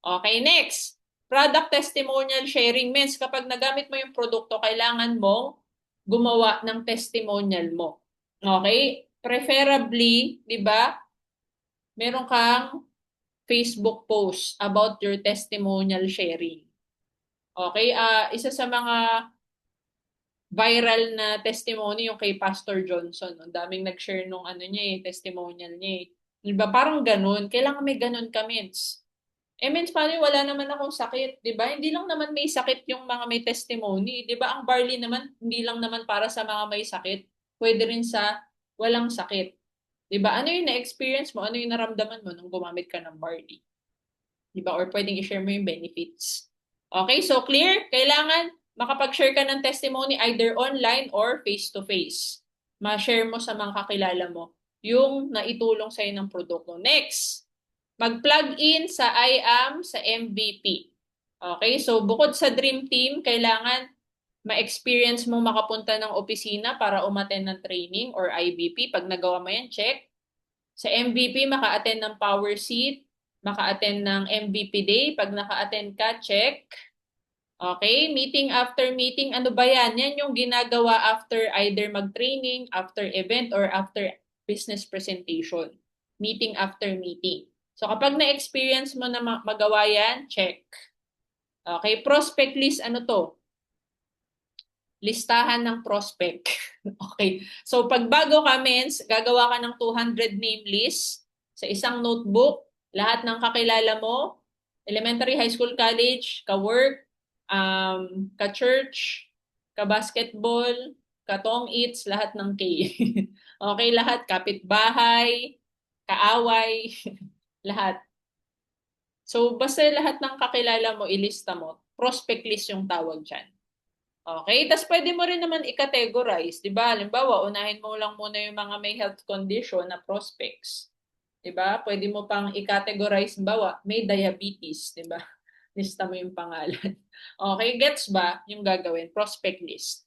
Okay, next. Product testimonial sharing means kapag nagamit mo yung produkto, kailangan mong gumawa ng testimonial mo. Okay? Preferably, di ba, meron kang Facebook post about your testimonial sharing. Okay? Isa sa mga viral na testimony yung kay Pastor Johnson. Ang daming nag-share nung testimonial niya. Diba? Parang ganun. Kailangan may ganun ka, Mins. Mins, paano wala naman akong sakit? Diba? Hindi lang naman may sakit yung mga may testimony. Diba? Ang barley naman, hindi lang naman para sa mga may sakit. Pwede rin sa walang sakit. Diba? Ano yung na-experience mo? Ano yung naramdaman mo nung gumamit ka ng barley? Diba? Or pwedeng i-share mo yung benefits. Okay, so clear? Kailangan makapag-share ka ng testimony either online or face-to-face. Ma-share mo sa mga kakilala mo yung naitulong sa'yo ng produkto. Next, mag-plug in sa IAM sa MVP. Okay, so bukod sa Dream Team, kailangan ma-experience mo makapunta ng opisina para umattend ng training or IBP. Pag nagawa mo yan, check. Sa MVP, maka-attend ng power seat, maka-attend ng MVP Day. Pag naka-attend ka, check. Okay, meeting after meeting, ano ba yan? Yan yung ginagawa after either mag-training, after event, or after business presentation. Meeting after meeting. So kapag na-experience mo na magawa yan, check. Okay, prospect list, ano to? Listahan ng prospect. Okay, so pag bago ka, mens, gagawa ka ng 200 name list sa isang notebook, lahat ng kakilala mo, elementary, high school, college, ka-work, ka-church, ka-basketball, ka-tong eats, lahat ng K. Okay, lahat, kapitbahay, kaaway, lahat. So, basta lahat ng kakilala mo, ilista mo, prospect list yung tawag dyan. Okay, tapos pwede mo rin naman i-categorize, di ba? Halimbawa, unahin mo lang muna yung mga may health condition na prospects. Di ba? Pwede mo pang i-categorize, halimbawa, may diabetes, di ba? Lista mo yung pangalan. Okay, gets ba yung gagawin? Prospect list.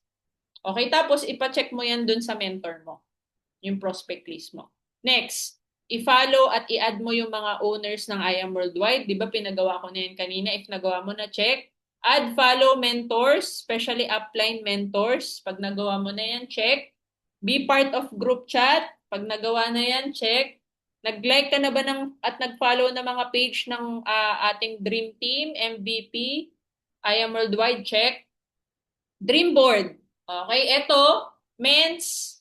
Okay, tapos ipa-check mo yan dun sa mentor mo, yung prospect list mo. Next, i-follow at i-add mo yung mga owners ng I Am Worldwide. Di ba pinagawa ko na yan kanina? If nagawa mo na, check. Add, follow mentors, especially upline mentors. Pag nagawa mo na yan, check. Be part of group chat. Pag nagawa na yan, check. Nag-like ka na ba at nag-follow na mga page ng ating Dream Team, MVP, I Am Worldwide, check. Dream Board. Okay, eto, mens,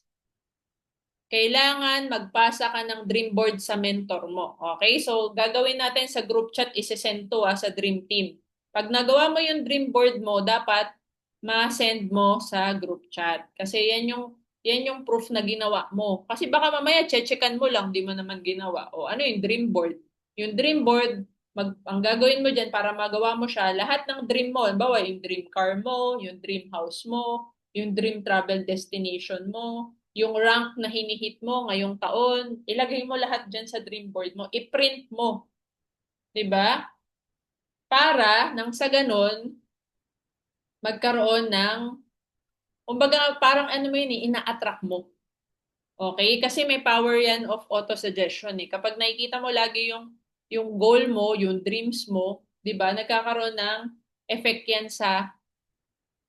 kailangan magpasa ka ng dream board sa mentor mo. Okay, so gagawin natin sa group chat, isi-send to sa Dream Team. Pag nagawa mo yung dream board mo, dapat ma-send mo sa group chat. Kasi yan yung proof na ginawa mo. Kasi baka mamaya checkan mo lang, di mo naman ginawa. O ano yung dream board? Yung dream board, ang gagawin mo dyan para magawa mo siya, lahat ng dream mo, halimbawa yung dream car mo, yung dream house mo, yung dream travel destination mo, yung rank na hinihit mo ngayong taon, ilagay mo lahat dyan sa dream board mo, i-print mo. 'Di ba? Para nang sa ganun, magkaroon ng, kumbaga parang ano mo yun, ina-attract mo. Okay? Kasi may power yan of auto-suggestion eh. Kapag nakikita mo lagi yung goal mo, yung dreams mo, 'di ba? Nagkakaroon ng effect yan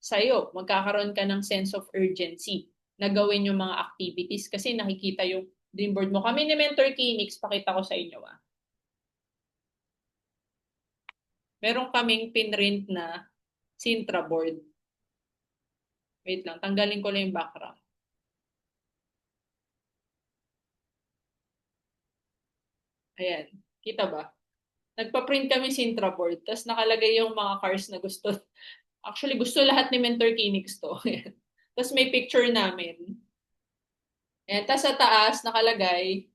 sa'yo. Magkakaroon ka ng sense of urgency na gawin yung mga activities kasi nakikita yung dream board mo. Kami ni Mentor Kinix, pakita ko sa inyo Meron kaming pinrint na Sintra board. Wait lang, tanggalin ko lang yung background. Ayan, kita ba? Nagpa-print kami Sintra board, tapos nakalagay yung mga cars na gusto. Actually, gusto lahat ni Mentor Kinix to. Tapos may picture namin. Ayan, tapos sa taas nakalagay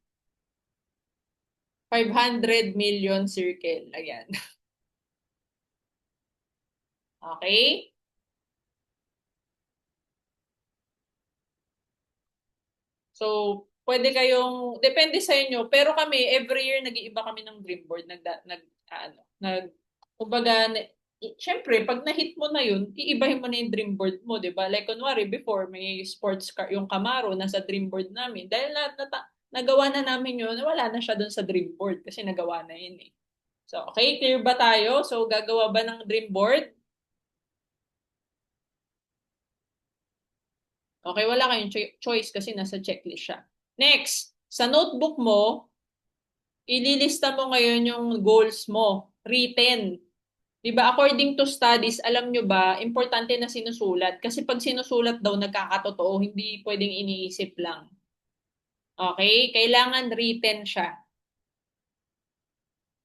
500 million circle. Ayan. Okay? So, pwede kayong, depende sa inyo, pero kami, every year, nag-iiba kami ng dream board, kumbaga, syempre, pag na-hit mo na yun, iibahin mo na yung dream board mo, di ba? Like, kunwari, before, may sports car, yung Camaro, nasa dream board namin. Dahil nagawa na namin yun, wala na siya dun sa dream board kasi nagawa na yun eh. So, okay, clear ba tayo? So, gagawa ba ng dream board? Okay, wala kayong choice kasi nasa checklist siya. Next, sa notebook mo, ililista mo ngayon yung goals mo, written. 'Di ba? According to studies, alam nyo ba, importante na sinusulat. Kasi pag sinusulat daw, nagkakatotoo, hindi pwedeng iniisip lang. Okay? Kailangan written siya.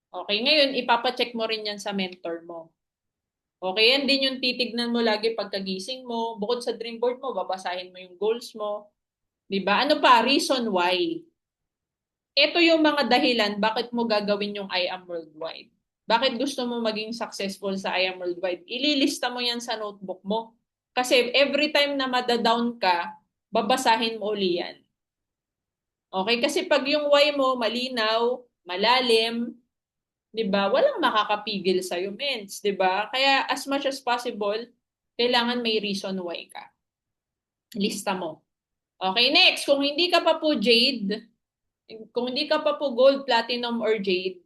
Okay, ngayon, ipapacheck mo rin yan sa mentor mo. Okay, yan din yung titignan mo lagi pagkagising mo. Bukod sa dream board mo, babasahin mo yung goals mo. 'Di ba? Ano pa? Reason why. Ito yung mga dahilan bakit mo gagawin yung I Am Worldwide. Bakit gusto mo maging successful sa I Am Worldwide? Ililista mo yan sa notebook mo. Kasi every time na madadown ka, babasahin mo uli yan. Okay? Kasi pag yung why mo malinaw, malalim, 'di ba? Walang makakapigil sa iyo, mens, 'di ba? Kaya as much as possible, kailangan may reason why ka. Lista mo. Okay, next, kung hindi ka pa po Jade, kung hindi ka pa po Gold, Platinum, or Jade,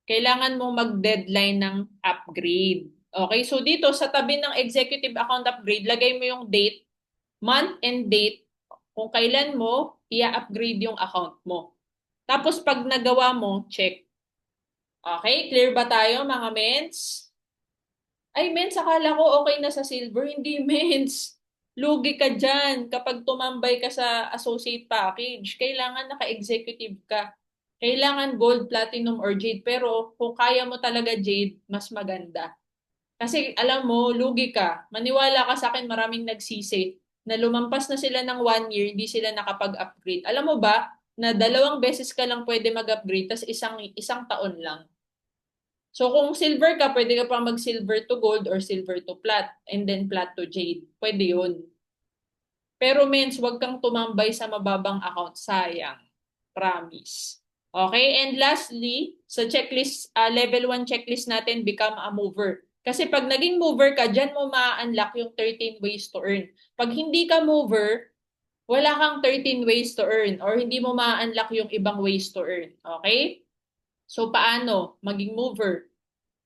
kailangan mo mag-deadline ng upgrade. Okay, so dito sa tabi ng executive account upgrade, lagay mo yung date, month and date, kung kailan mo i-upgrade yung account mo. Tapos pag nagawa mo, check. Okay, clear ba tayo mga mens? Ay, mens, akala ko okay na sa silver. Hindi, mens. Lugi ka dyan kapag tumambay ka sa associate package. Kailangan naka-executive ka. Kailangan gold, platinum, or jade. Pero kung kaya mo talaga jade, mas maganda. Kasi alam mo, lugi ka. Maniwala ka sa akin, maraming nagsisi na lumampas na sila ng 1 year, hindi sila nakapag-upgrade. Alam mo ba, na 2 beses ka lang pwede mag-upgrade, tas isang taon lang. So kung silver ka, pwede ka pa mag-silver to gold or silver to plat, and then plat to jade. Pwede yun. Pero mens, wag kang tumambay sa mababang account. Sayang. Promise. Okay? And lastly, sa checklist, level 1 checklist natin, become a mover. Kasi pag naging mover ka, dyan mo ma-unlock yung 13 ways to earn. Pag hindi ka mover, wala kang 13 ways to earn or hindi mo ma-unlock yung ibang ways to earn. Okay? So, paano? Maging mover.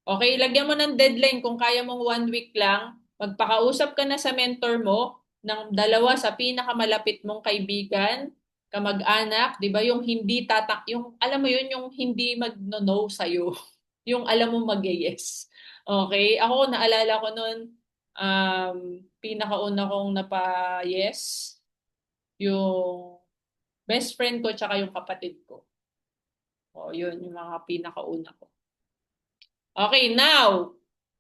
Okay, lagyan mo ng deadline kung kaya mong 1 week lang. Magpakausap ka na sa mentor mo ng 2 sa pinakamalapit mong kaibigan, kamag-anak, 'di ba? Yung hindi yung alam mo yun, yung hindi magno-no sa iyo. Yung alam mo mag-yes. Okay? Ako naalala ko noon pinakauna kong napa-yes yung best friend ko tsaka yung kapatid ko. O, yun yung mga pinakauna ko. Okay, now,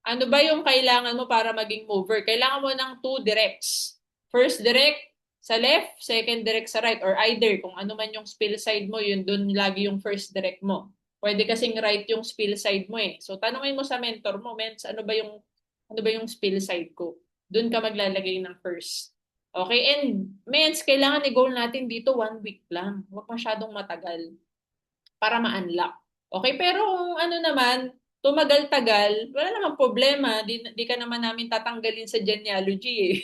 ano ba yung kailangan mo para maging mover? Kailangan mo ng 2 directs. First direct sa left, second direct sa right, or either kung ano man yung spill side mo, yun dun lagi yung first direct mo. Pwede kasing right yung spill side mo eh. So tanungin mo sa mentor mo, mens, ano ba yung spill side ko? Dun ka maglalagay ng first. Okay, and mens, kailangan i-goal natin dito 1 week lang. Huwag masyadong matagal para ma-unlock. Okay, pero kung ano naman, tumagal-tagal, wala namang problema. Di ka naman namin tatanggalin sa genealogy eh.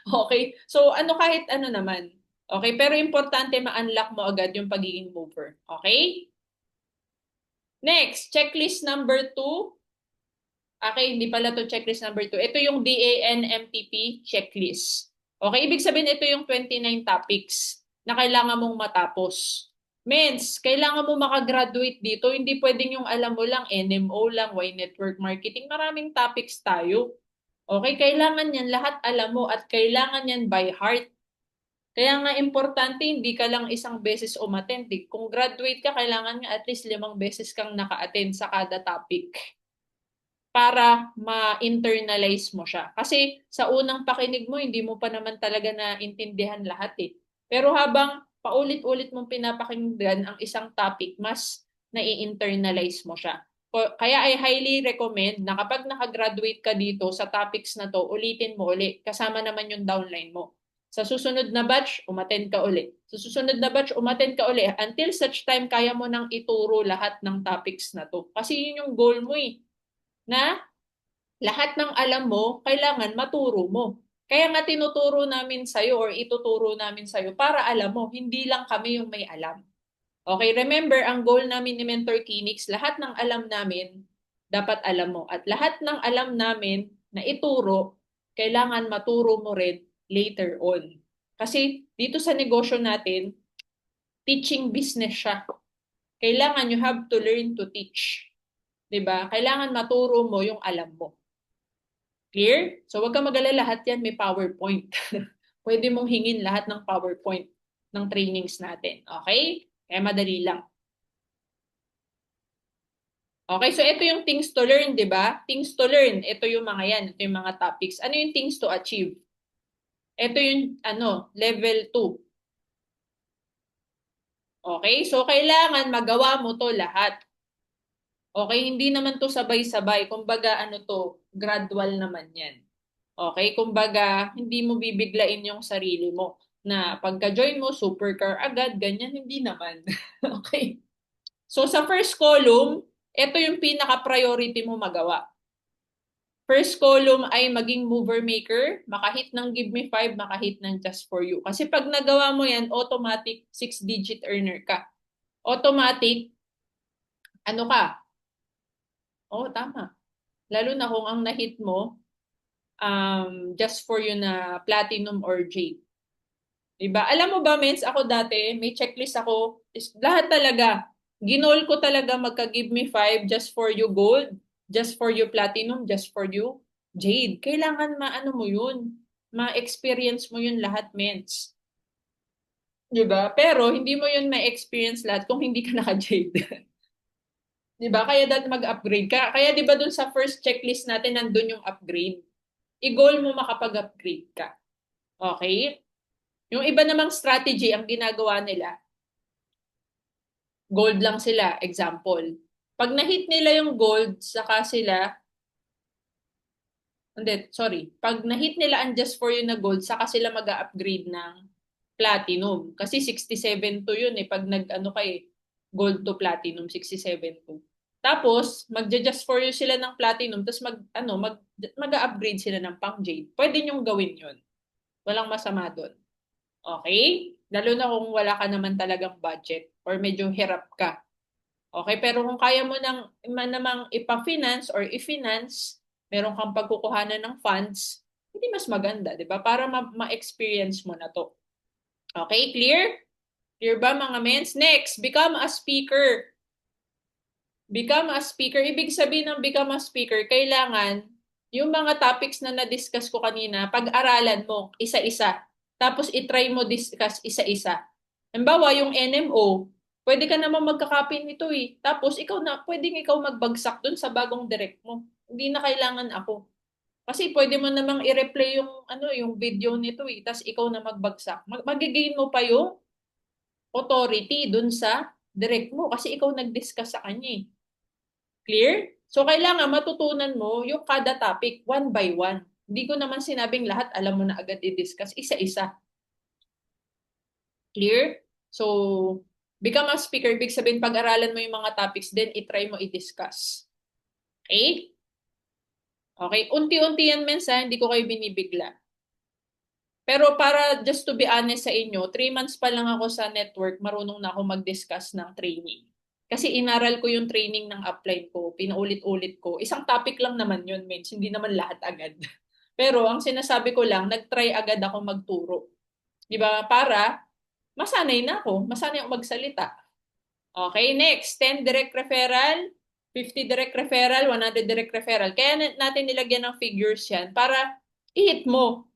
Okay? So, kahit ano naman. Okay? Pero importante ma-unlock mo agad yung pagiging mover. Okay? Next, checklist number 2. Okay, hindi pala to checklist number 2. Ito yung DANMTP checklist. Okay, ibig sabihin ito yung 29 topics na kailangan mong matapos. Mens, kailangan mo makagraduate dito. Hindi pwedeng yung alam mo lang, NMO lang, Y Network Marketing. Maraming topics tayo. Okay, kailangan yan lahat alam mo at kailangan yan by heart. Kaya nga importante, hindi ka lang isang beses umattend. Kung graduate ka, kailangan nga at least 5 beses kang naka-attend sa kada topic para ma-internalize mo siya. Kasi sa unang pakinig mo, hindi mo pa naman talaga naintindihan lahat eh. Pero habang paulit-ulit mong pinapakinggan ang isang topic, mas nai-internalize mo siya. Kaya I highly recommend na kapag nakagraduate ka dito sa topics na to, ulitin mo ulit. Kasama naman yung downline mo. Sa susunod na batch, umattend ka ulit. Sa susunod na batch, umattend ka ulit. Until such time, kaya mo nang ituro lahat ng topics na to. Kasi yun yung goal mo eh. Na lahat ng alam mo, kailangan maturo mo. Kaya nga tinuturo namin sa'yo or ituturo namin sa'yo para alam mo, hindi lang kami yung may alam. Okay, remember, ang goal namin ni Mentor Kinix, lahat ng alam namin, dapat alam mo. At lahat ng alam namin na ituro, kailangan maturo mo rin later on. Kasi dito sa negosyo natin, teaching business siya. Kailangan you have to learn to teach. 'Di ba? Kailangan maturo mo yung alam mo. Clear? So wag kang mag-alala, lahat yan may PowerPoint. Pwede mong hingin lahat ng PowerPoint ng trainings natin. Okay? Kaya madali lang. Okay, so ito yung things to learn, di ba? Things to learn, ito yung mga yan, ito yung mga topics. Ano yung things to achieve? Ito yung level 2. Okay, so kailangan magawa mo to lahat. Okay, hindi naman to sabay-sabay. Kumbaga, gradual naman yan. Okay, kumbaga, hindi mo bibiglain yung sarili mo na pagka-join mo, supercar agad, ganyan, hindi naman. Okay. So, sa first column, ito yung pinaka-priority mo magawa. First column ay maging mover maker, makahit ng Give Me 5, makahit ng Just For You. Kasi pag nagawa mo yan, automatic 6-digit earner ka. Automatic, ka? Oo, tama. Lalo na kung ang na-hit mo, just for you na platinum or jade. Diba? Alam mo ba, Mens, ako dati, may checklist ako. Lahat talaga. Ginol ko talaga magka-give me 5 just for you gold, just for you platinum, just for you jade. Kailangan maano mo yun. Ma-experience mo yun lahat, Mens. Diba? Pero hindi mo yun ma-experience lahat kung hindi ka naka-jade. Diba? Kaya dahil mag-upgrade ka. Kaya diba dun sa first checklist natin, nandun yung upgrade. I-goal mo makapag-upgrade ka. Okay? Yung iba namang strategy, ang ginagawa nila, gold lang sila, example. Pag na-hit nila yung gold, saka sila, hindi, sorry. Pag na-hit nila ang just for you na gold, saka sila mag-upgrade ng platinum. Kasi 67 to yun eh. Pag nag-ano kay gold to platinum, 67 to. Tapos, magja-just for you sila ng platinum, tapos mag-upgrade sila ng pang jade. Pwede nyong gawin yun. Walang masama doon. Okay? Lalo na kung wala ka naman talagang budget or medyo hirap ka. Okay? Pero kung kaya mo namang ipa-finance or i-finance, meron kang pagkukuhanan ng funds, hindi mas maganda, di ba? Para ma-experience mo na to. Okay? Clear? Clear ba mga mens? Next, become a speaker. Become a speaker. Ibig sabihin ng become a speaker, kailangan yung mga topics na na-discuss ko kanina, pag-aralan mo isa-isa. Tapos itry mo discuss isa-isa. Halimbawa, yung NMO, pwede ka naman magkakopy nito eh. Tapos pwedeng ikaw magbagsak dun sa bagong direct mo. Hindi na kailangan ako. Kasi pwede mo namang i-replay yung video nito eh. Tapos ikaw na magbagsak. Magigain mo pa yung authority dun sa direct mo kasi ikaw nag-discuss sa kanya eh. Clear? So, kailangan matutunan mo yung kada topic one by one. Hindi ko naman sinabing lahat alam mo na agad i-discuss. Isa-isa. Clear? So, become a speaker. Ibig sabihin, pag-aralan mo yung mga topics, then itry mo i-discuss. Okay? Okay. Unti-unti yan, mensa. Hindi ko kayo binibigla. Pero para just to be honest sa inyo, 3 months pa lang ako sa network, marunong na ako mag-discuss ng training. Kasi inaral ko yung training ng upline ko, pinaulit-ulit ko. Isang topic lang naman yun, mens. Hindi naman lahat agad. Pero ang sinasabi ko lang, nag-try agad ako magturo. Di ba? Para masanay na ako. Masanay ako magsalita. Okay, next. 10 direct referral, 50 direct referral, 100 direct referral. Kaya natin nilagyan ng figures yan para i-hit mo.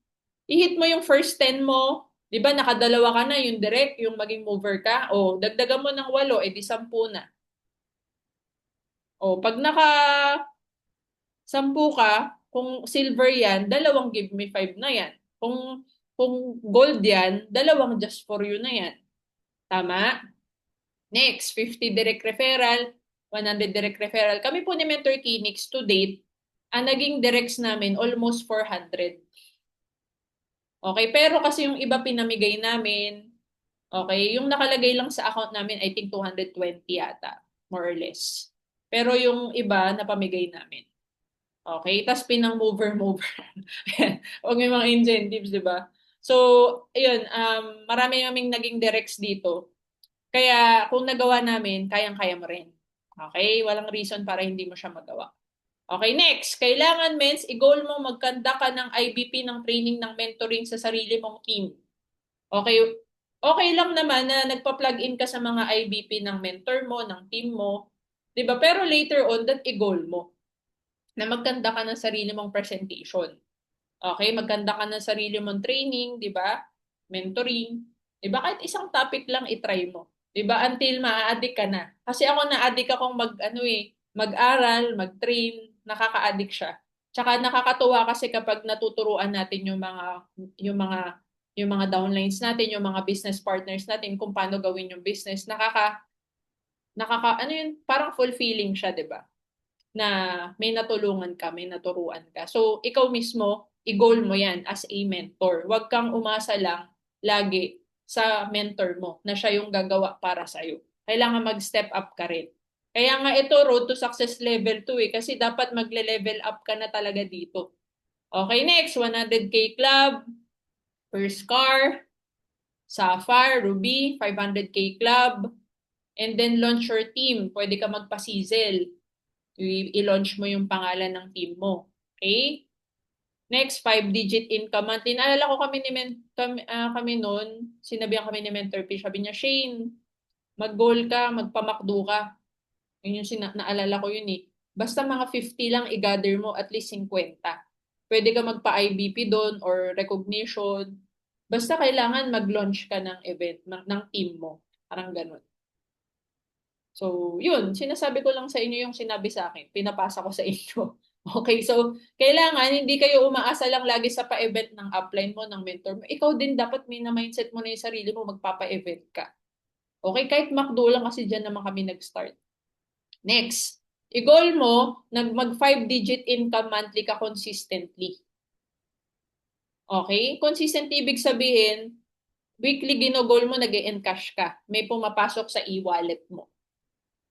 I-hit mo yung first 10 mo. Di ba, nakadalawa ka na, yung direct, yung maging mover ka. O, dagdagan mo ng 8, edi 10 na. O, pag naka 10 ka, kung silver yan, dalawang give me 5 na yan. Kung gold yan, dalawang just for you na yan. Tama? Next, 50 direct referral, 100 direct referral. Kami po ni Mentor Kinix to date, ang naging directs namin almost 400. Okay, pero kasi yung iba pinamigay namin, okay, yung nakalagay lang sa account namin, I think 220 yata, more or less. Pero yung iba, napamigay namin. Okay, tas pinang-mover-mover. Huwag may mga incentives, di ba? So, ayun, marami kaming naging directs dito. Kaya kung nagawa namin, kayang-kaya mo rin. Okay, walang reason para hindi mo siya magawa. Okay, next. Kailangan, mens, i-goal mo magkanda ka ng IBP ng training ng mentoring sa sarili mong team. Okay, okay lang naman na nagpa-plug in ka sa mga IBP ng mentor mo, ng team mo. Diba? Pero later on, that i-goal mo na magkanda ka ng sarili mong presentation. Okay, magkanda ka ng sarili mong training, di ba? Mentoring. Di ba? Kahit isang topic lang i-try mo. Di ba? Until maa-addict ka na. Kasi ako na-addict akong mag-aral, mag-train, nakaka-addict siya. Tsaka nakakatuwa kasi kapag natuturuan natin yung mga yung mga downlines natin, yung mga business partners natin kung paano gawin yung business, ano yun, parang fulfilling siya, 'di ba? Na may natulungan ka, may naturuan ka. So, ikaw mismo, i-goal mo 'yan as a mentor. Huwag kang umasa lang lagi sa mentor mo na siya yung gagawa para sa iyo. Kailangan mag-step up ka rin. Kaya nga ito, Road to Success Level 2 kasi dapat magle-level up ka na talaga dito. Okay, next, 100K Club, First Car, Sapphire, Ruby, 500K Club, and then launch your team. Pwede ka magpa-sizzle. I-launch mo yung pangalan ng team mo. Okay? Next, 5-digit income monthly. Naalala ko kami noon, sinabihan kami ni Mentor P. Sabi niya, Shane, mag-goal ka, magpamakdo ka. Yun yung naalala ko yun eh. Basta mga 50 lang i-gather mo, at least 50. Pwede ka magpa-IBP doon or recognition. Basta kailangan mag-launch ka ng event, ng team mo. Parang ganun. So, yun. Sinasabi ko lang sa inyo yung sinabi sa akin. Pinapasa ko sa inyo. Okay, so kailangan hindi kayo umaasa lang lagi sa pa-event ng upline mo, ng mentor mo. Ikaw din dapat may na-mindset mo na yung sarili mo, magpapa-event ka. Okay, kahit McDo lang kasi dyan naman kami nag-start. Next, i-goal mo, mag 5-digit income monthly ka consistently. Okay? Consistent ibig sabihin, weekly ginogol mo, nag-e-encash ka. May pumapasok sa e-wallet mo.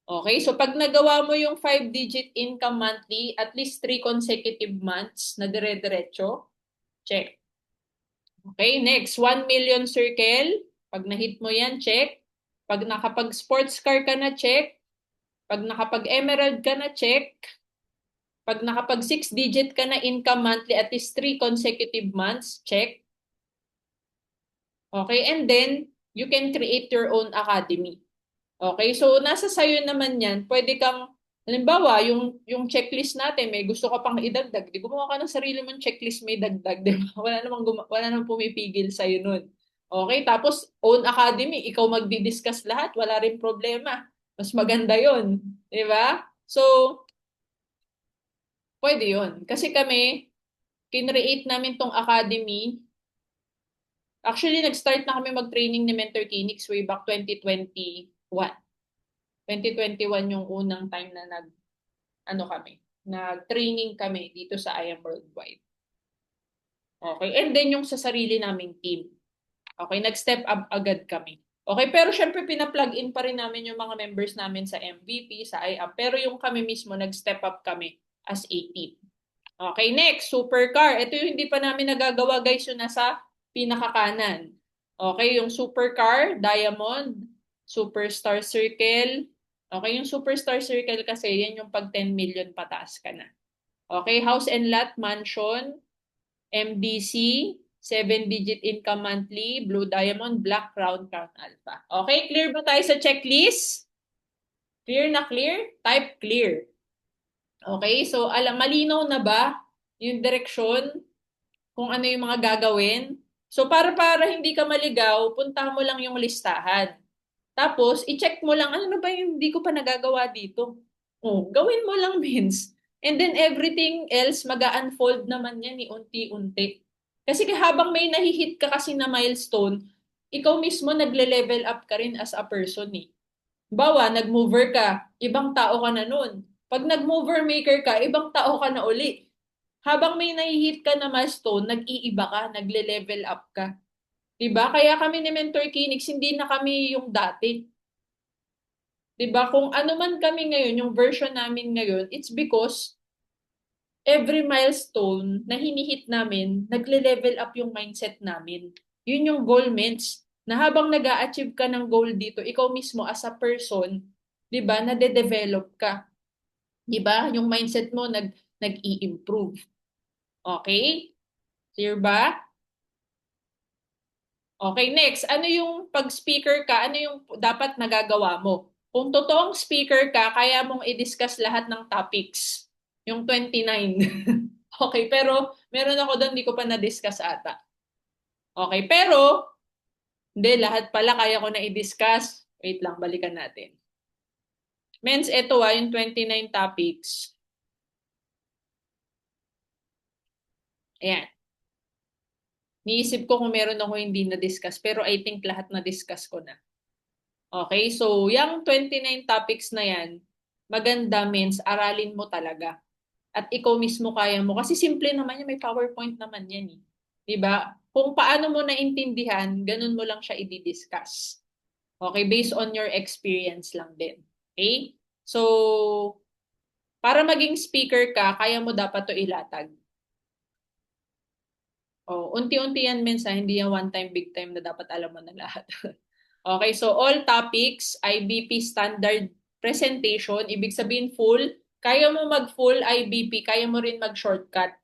Okay, so pag nagawa mo yung 5-digit income monthly, at least 3 consecutive months na dire-diretso, check. Okay, next, 1 million circle. Pag na-hit mo yan, check. Pag nakapag-sports car ka na, check. Pag nakapag-emerald ka na, check. Pag nakapag 6-digit ka na income monthly, at least 3 consecutive months, check. Okay, and then, you can create your own academy. Okay, so nasa sayo naman yan. Pwede kang, halimbawa, yung checklist natin, may gusto ka pang idagdag. Di gumawa ka ng sarili mong checklist, may dagdag. Di ba? Wala namang pumipigil sa'yo nun. Okay, tapos own academy, ikaw magdi-discuss lahat, wala rin problema. Mas maganda yon, di ba? So, pwede yon. Kasi kami, kinreate namin tong academy. Actually, nag-start na kami mag-training ni Mentor Kinix way back 2021. 2021 yung unang time na nag-training kami dito sa I Am Worldwide. Okay, and then yung sa sarili naming team. Okay, nag-step up agad kami. Okay, pero syempre pina-plug in pa rin namin yung mga members namin sa MVP, sa IAM, pero yung kami mismo nag-step up kami as a team. Okay, next, supercar. Ito yung hindi pa namin nagagawa guys, yung nasa pinakakanan. Okay, yung supercar, diamond, superstar circle. Okay, yung superstar circle kasi yan yung pag 10 million pataas ka na. Okay, house and lot, mansion, MDC, 7-digit income monthly, blue diamond, black crown, crown alpha. Okay, clear ba tayo sa checklist? Clear na clear? Type clear. Okay, so malinaw na ba yung direksyon kung ano yung mga gagawin? So para hindi ka maligaw, punta mo lang yung listahan. Tapos, i-check mo lang, ano ba yung hindi ko pa nagagawa dito? Oh, gawin mo lang, Vince. And then everything else, mag-unfold naman yan ni unti-unti. Kasi habang may nahihit ka kasi na milestone, ikaw mismo nagle-level up ka rin as a person eh. Bawa, nag-mover ka, ibang tao ka na nun. Pag nag-mover maker ka, ibang tao ka na uli. Habang may nahihit ka na milestone, nag-iiba ka, nagle-level up ka. Diba? Kaya kami ni Mentor Kinix, hindi na kami yung dati. Diba? Kung ano man kami ngayon, yung version namin ngayon, it's because every milestone na hinihit namin, nagle-level up yung mindset namin. Yun yung goal, Ments. Na habang nag-a-achieve ka ng goal dito, ikaw mismo as a person, diba, nade-develop ka. Diba? Yung mindset mo nag-i-improve. Okay? Clear ba? Okay, next. Ano yung pag-speaker ka? Ano yung dapat nagagawa mo? Kung totoong speaker ka, kaya mong i-discuss lahat ng topics. Yung 29. Okay, pero meron ako doon, hindi ko pa na-discuss ata. Okay, pero hindi, lahat pala kaya ko na i-discuss. Wait lang, balikan natin. Mens, ito yung 29 topics. Ayan. Niisip ko kung meron ako hindi na-discuss, pero I think lahat na-discuss ko na. Okay, so yung 29 topics na yan, maganda means aralin mo talaga. At ikaw mismo kaya mo. Kasi simple naman yan, may PowerPoint naman yan eh. Diba? Kung paano mo naintindihan, ganun mo lang siya i-discuss. Okay, based on your experience lang din. Okay? So, para maging speaker ka, kaya mo dapat to ilatag. Oh, unti-unti yan minsan, hindi yan one time, big time na dapat alam mo na lahat. Okay, so all topics, IBP standard presentation, ibig sabihin full, kaya mo mag-full IBP, kaya mo rin mag-shortcut.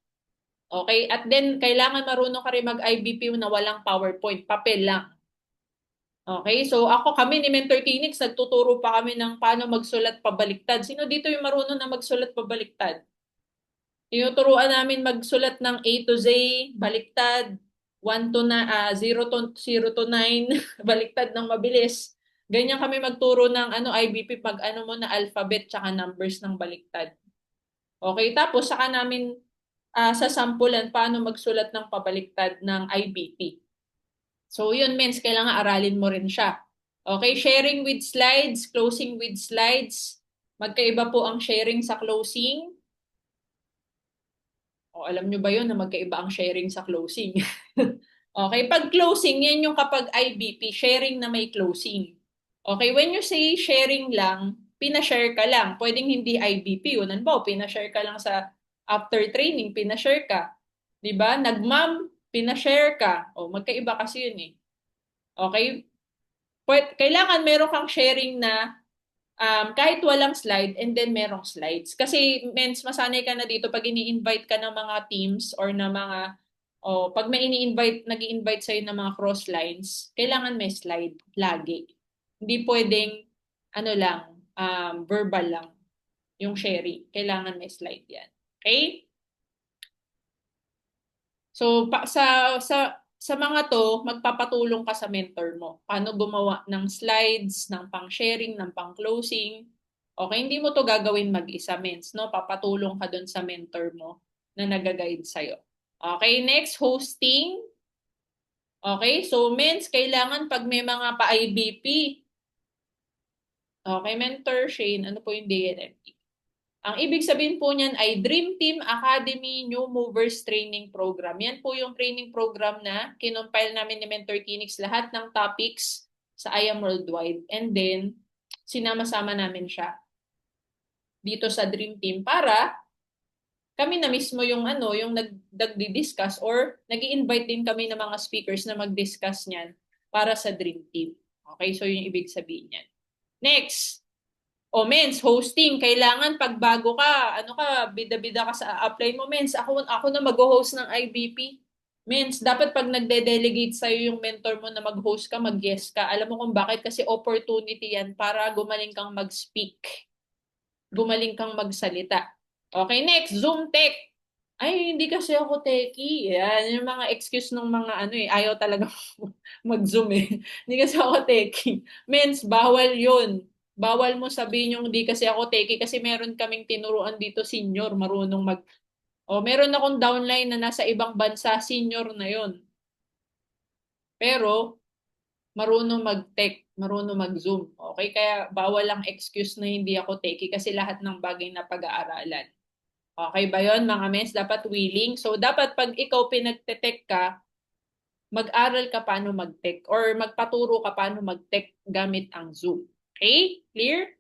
Okay? At then, kailangan marunong ka rin mag-IBP na walang PowerPoint, papel lang. Okay? So, kami ni Mentor Kinix, nagtuturo pa kami ng paano magsulat pabaliktad. Sino dito yung marunong na magsulat pabaliktad? Tinuturuan namin magsulat ng A to Z, baliktad, 0 to 9, baliktad ng mabilis. Ganyan kami magturo ng IBP pag mo na alphabet tsaka numbers ng baliktad. Okay, tapos saka namin sasampulan paano magsulat ng pabaliktad ng IBP. So yun means kailangan aralin mo rin siya. Okay, sharing with slides, closing with slides. Magkaiba po ang sharing sa closing. O alam nyo ba yun na magkaiba ang sharing sa closing? Okay, pag closing, yan yung kapag IBP, sharing na may closing. Okay, when you say sharing lang, pinashare ka lang. Pwedeng hindi IBP. Unan ba, pinashare ka lang sa after training, pinashare ka. 'Di ba? Nagmam, pinashare ka. O, magkaiba kasi yun eh. Okay? Kailangan meron kang sharing na kahit walang slide and then merong slides. Kasi masanay ka na dito pag ini-invite ka ng mga teams or na mga pag may nag-i-invite sa'yo ng mga cross lines, kailangan may slide lagi. Hindi pwedeng lang, verbal lang yung sharing. Kailangan may slide yan. Okay? So sa mga to, magpapatulong ka sa mentor mo. Paano gumawa ng slides, ng pang-sharing, ng pang-closing. Okay, hindi mo to gagawin mag-isa, mens, no? Papatulong ka dun sa mentor mo na nag-guide sa'yo. Okay, next, hosting. Okay, so mens, kailangan pag may mga pa-IBP. Okay, Mentor Shane, ano po yung DNMP? Ang ibig sabihin po niyan ay Dream Team Academy New Movers Training Program. Yan po yung training program na kinompile namin ni Mentor Kinix lahat ng topics sa IAM Worldwide. And then, sinama-sama namin siya dito sa Dream Team para kami na mismo yung yung nagdi-discuss or nag-i-invite din kami ng mga speakers na mag-discuss niyan para sa Dream Team. Okay, so yung ibig sabihin niyan. Next, mens, hosting. Kailangan pag bago ka, bida-bida ka sa apply mo, mens. Ako na mag-host ng IBP. Mens, dapat pag nagde-delegate sa'yo yung mentor mo na mag-host ka, mag-guest ka. Alam mo kung bakit? Kasi opportunity yan para gumaling kang mag-speak. Gumaling kang magsalita. Okay, next, Zoom Tech. Ay, hindi kasi ako techie. Yan, yung mga excuse ng mga ayaw talaga mag-Zoom eh. Hindi kasi ako techie. Mens, bawal yun. Bawal mo sabihin yung di kasi ako techie kasi meron kaming tinuruan dito senior, marunong meron akong downline na nasa ibang bansa, senior na yon. Pero, marunong mag-tech, marunong mag-Zoom. Okay, kaya bawal ang excuse na hindi ako techie kasi lahat ng bagay na pag-aaralan. Okay ba yon mga mens? Dapat willing. So, dapat pag ikaw pinagte-tech ka, mag-aral ka paano mag-tech or magpaturo ka paano mag-tech gamit ang Zoom. Okay? Clear?